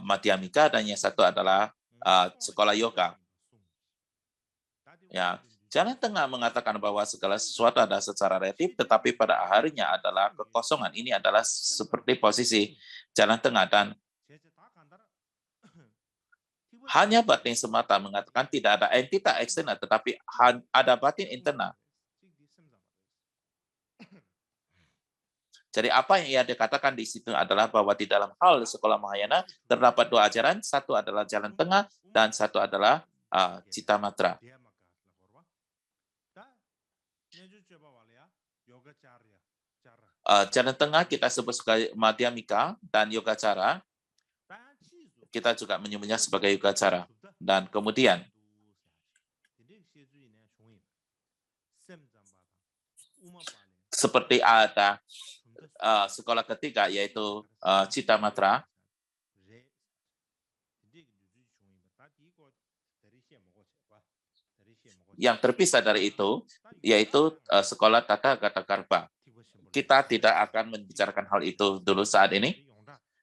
Madhyamika dan yang satu adalah sekolah yoga. Ya, jalan tengah mengatakan bahwa segala sesuatu ada secara relatif, tetapi pada akhirnya adalah kekosongan. Ini adalah seperti posisi jalan tengah dan hanya batin semata mengatakan tidak ada entitas eksternal, tetapi ada batin internal. Jadi apa yang ia dikatakan di situ adalah bahwa di dalam hal sekolah Mahayana terdapat 2 ajaran, satu adalah jalan tengah dan satu adalah Citamatra. Jalan tengah kita sebut sebagai Madhyamika dan Yogacara, kita juga menyebutnya sebagai Yogacara. Dan kemudian seperti ada sekolah ketiga yaitu Citamatra. Yang terpisah dari itu yaitu sekolah Tata Gata Karpa. Kita tidak akan membicarakan hal itu dulu saat ini.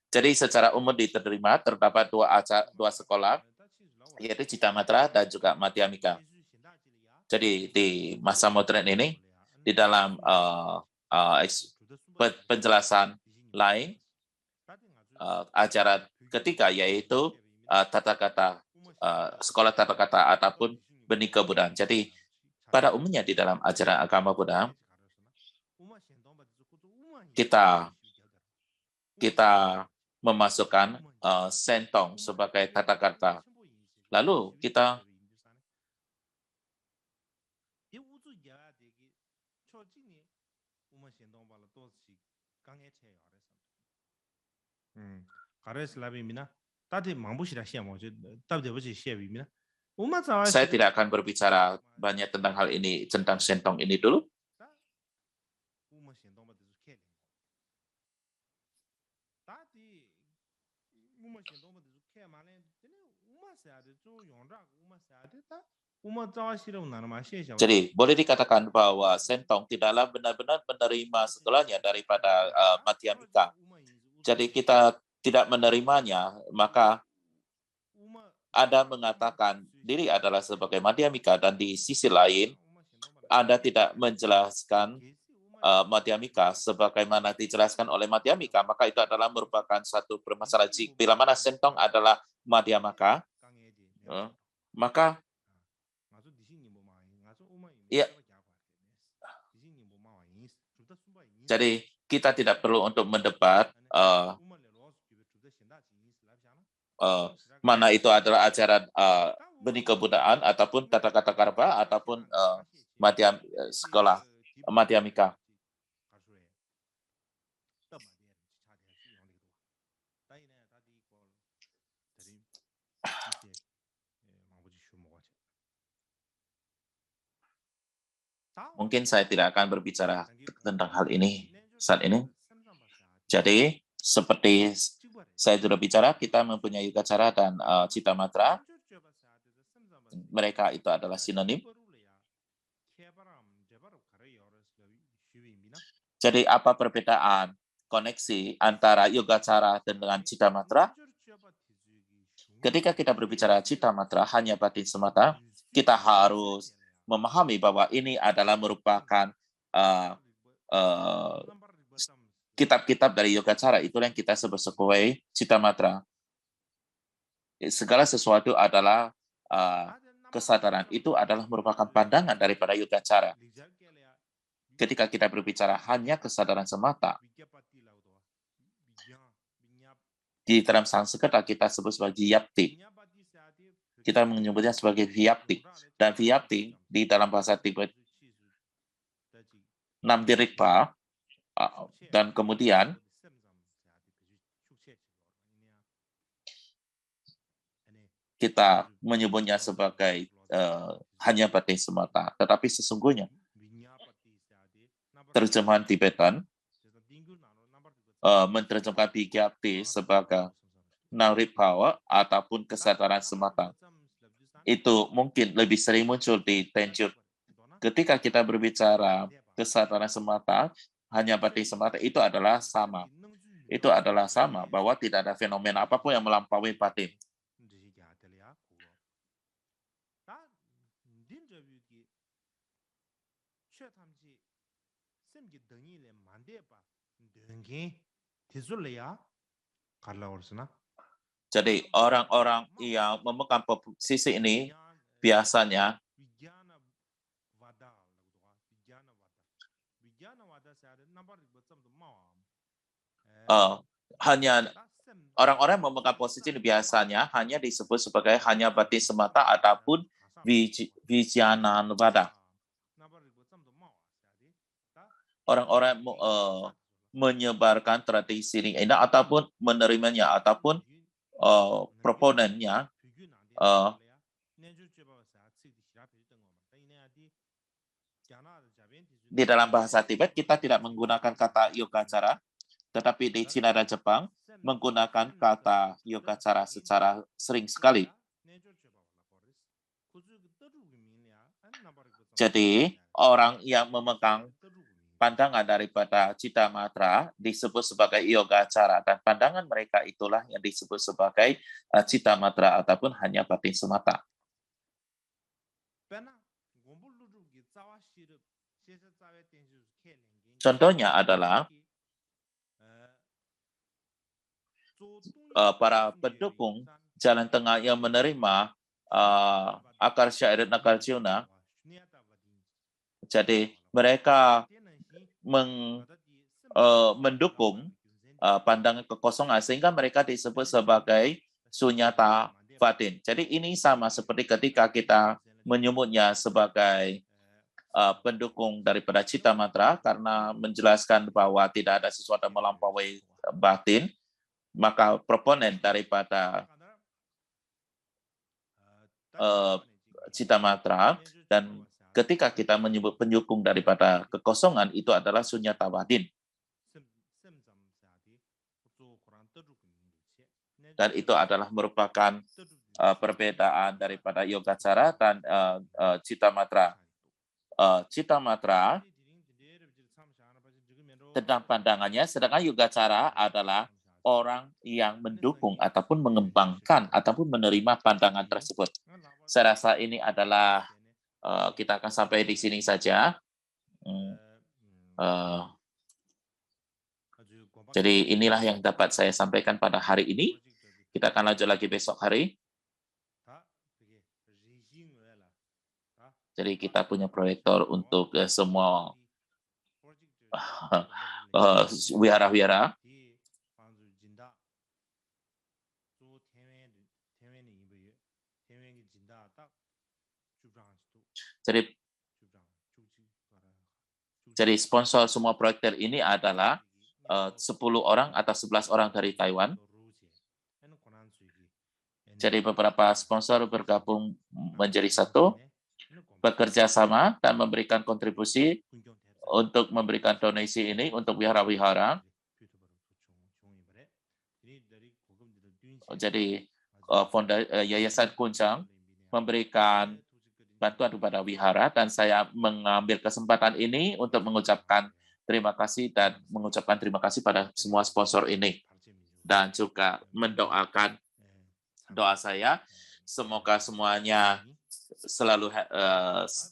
Jadi secara umum diterima terdapat 2 sekolah yaitu Citamatra dan juga Madhyamika. Jadi di masa modern ini di dalam penjelasan lain ajaran ketiga yaitu sekolah tata kata ataupun benih kebudayaan. Jadi pada umumnya di dalam ajaran agama Buddha kita memasukkan sentong sebagai tata kata. Lalu kita saya tidak akan berbicara banyak tentang hal ini, tentang sentong ini dulu. Jadi, boleh dikatakan bahwa sentong tidaklah benar-benar menerima segalanya daripada Madhyamika. Jadi, kita tidak menerimanya, maka Anda mengatakan diri adalah sebagai Madhyamika, dan di sisi lain, Anda tidak menjelaskan Madhyamika sebagaimana dijelaskan oleh Madhyamika, maka itu adalah merupakan satu permasalahan. Bila mana sentong adalah Madhyamika, maka ya, jadi kita tidak perlu untuk mendebat mana itu adalah ajaran benih kebudayaan ataupun tata kata karpa ataupun sekolah Madhyamika. Mungkin saya tidak akan berbicara tentang hal ini saat ini. Jadi, seperti saya sudah bicara, kita mempunyai Yogacara dan Citamatra. Mereka itu adalah sinonim. Jadi, apa perbedaan koneksi antara Yogacara dengan Citamatra? Ketika kita berbicara Citamatra hanya batin semata, kita harus memahami bahwa ini adalah merupakan kitab-kitab dari Yogacara, itulah yang kita sebut sebagai Citamatra. Segala sesuatu adalah kesadaran, itu adalah merupakan pandangan daripada Yogacara. Ketika kita berbicara hanya kesadaran semata, di dalam Sanskerta kita sebut sebagai yapti. kita menyebutnya sebagai Vyapti. Dan Vyapti di dalam bahasa Tibet 6 dirikpa, dan kemudian kita menyebutnya sebagai hanya batin semata. Tetapi sesungguhnya terjemahan Tibetan menerjemahkan Vyapti sebagai Nariphawa ataupun kesadaran semata. Itu mungkin lebih sering muncul di Tenjut. Ketika kita berbicara kesadaran semata, hanya batin semata, itu adalah sama. Itu adalah sama, bahwa tidak ada fenomena apapun yang melampaui batin. Jadi orang-orang yang memegang posisi ini biasanya hanya orang-orang yang memegang posisi ini biasanya hanya disebut sebagai hanya batin semata ataupun Vijnanavada. Orang-orang menyebarkan tradisi ini ataupun menerimanya ataupun proponennya di dalam bahasa Tibet kita tidak menggunakan kata yogacara, tetapi di Cina dan Jepang menggunakan kata yogacara secara sering sekali. Jadi orang yang memegang pandangan daripada Citamatra disebut sebagai yogacara, dan pandangan mereka itulah yang disebut sebagai Citamatra ataupun hanya batin semata. Contohnya adalah para pendukung jalan tengah yang menerima Akarsha dan Nagarjuna. Jadi mereka mendukung pandangan kekosongan sehingga mereka disebut sebagai sunyata batin. Jadi ini sama seperti ketika kita menyebutnya sebagai pendukung daripada Citamatra karena menjelaskan bahwa tidak ada sesuatu yang melampaui batin, maka proponen daripada Citamatra dan ketika kita menyebut penyukung daripada kekosongan itu adalah sunyata batin. Dan itu adalah merupakan perbedaan daripada yogacara dan Citamatra. Citamatra tentang pandangannya, sedangkan yogacara adalah orang yang mendukung ataupun mengembangkan ataupun menerima pandangan tersebut. Saya rasa ini adalah kita akan sampai di sini saja. Jadi inilah yang dapat saya sampaikan pada hari ini. Kita akan lanjut lagi besok hari. Jadi kita punya proyektor untuk semua wihara-wihara. Jadi sponsor semua proyektor ini adalah 10 orang atau 11 orang dari Taiwan. Jadi beberapa sponsor bergabung menjadi satu, bekerja sama dan memberikan kontribusi untuk memberikan donasi ini untuk wihara-wihara. Jadi Yayasan Kunjang memberikan bantuan kepada wihara, dan saya mengambil kesempatan ini untuk mengucapkan terima kasih dan mengucapkan terima kasih pada semua sponsor ini, dan juga mendoakan doa saya semoga semuanya selalu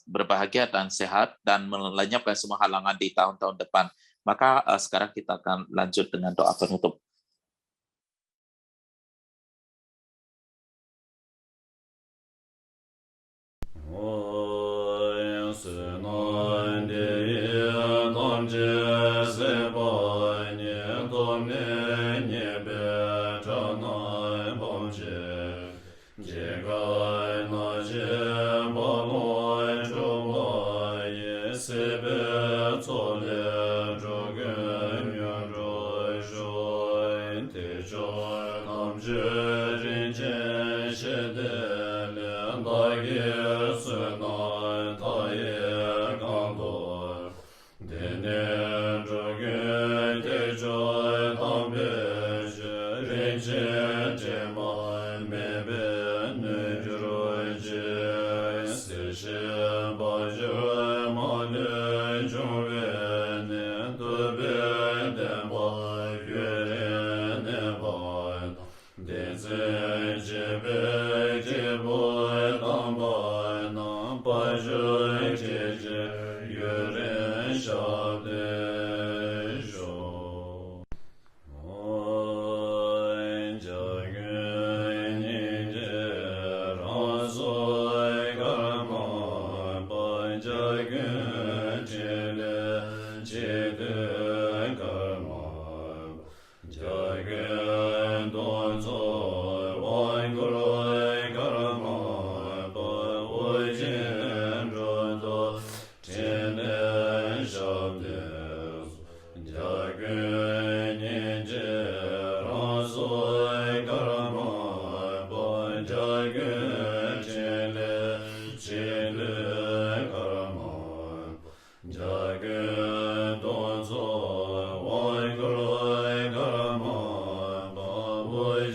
berbahagia dan sehat dan melenyapkan semua halangan di tahun-tahun depan. Maka sekarang kita akan lanjut dengan doa penutup. Jega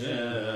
Jai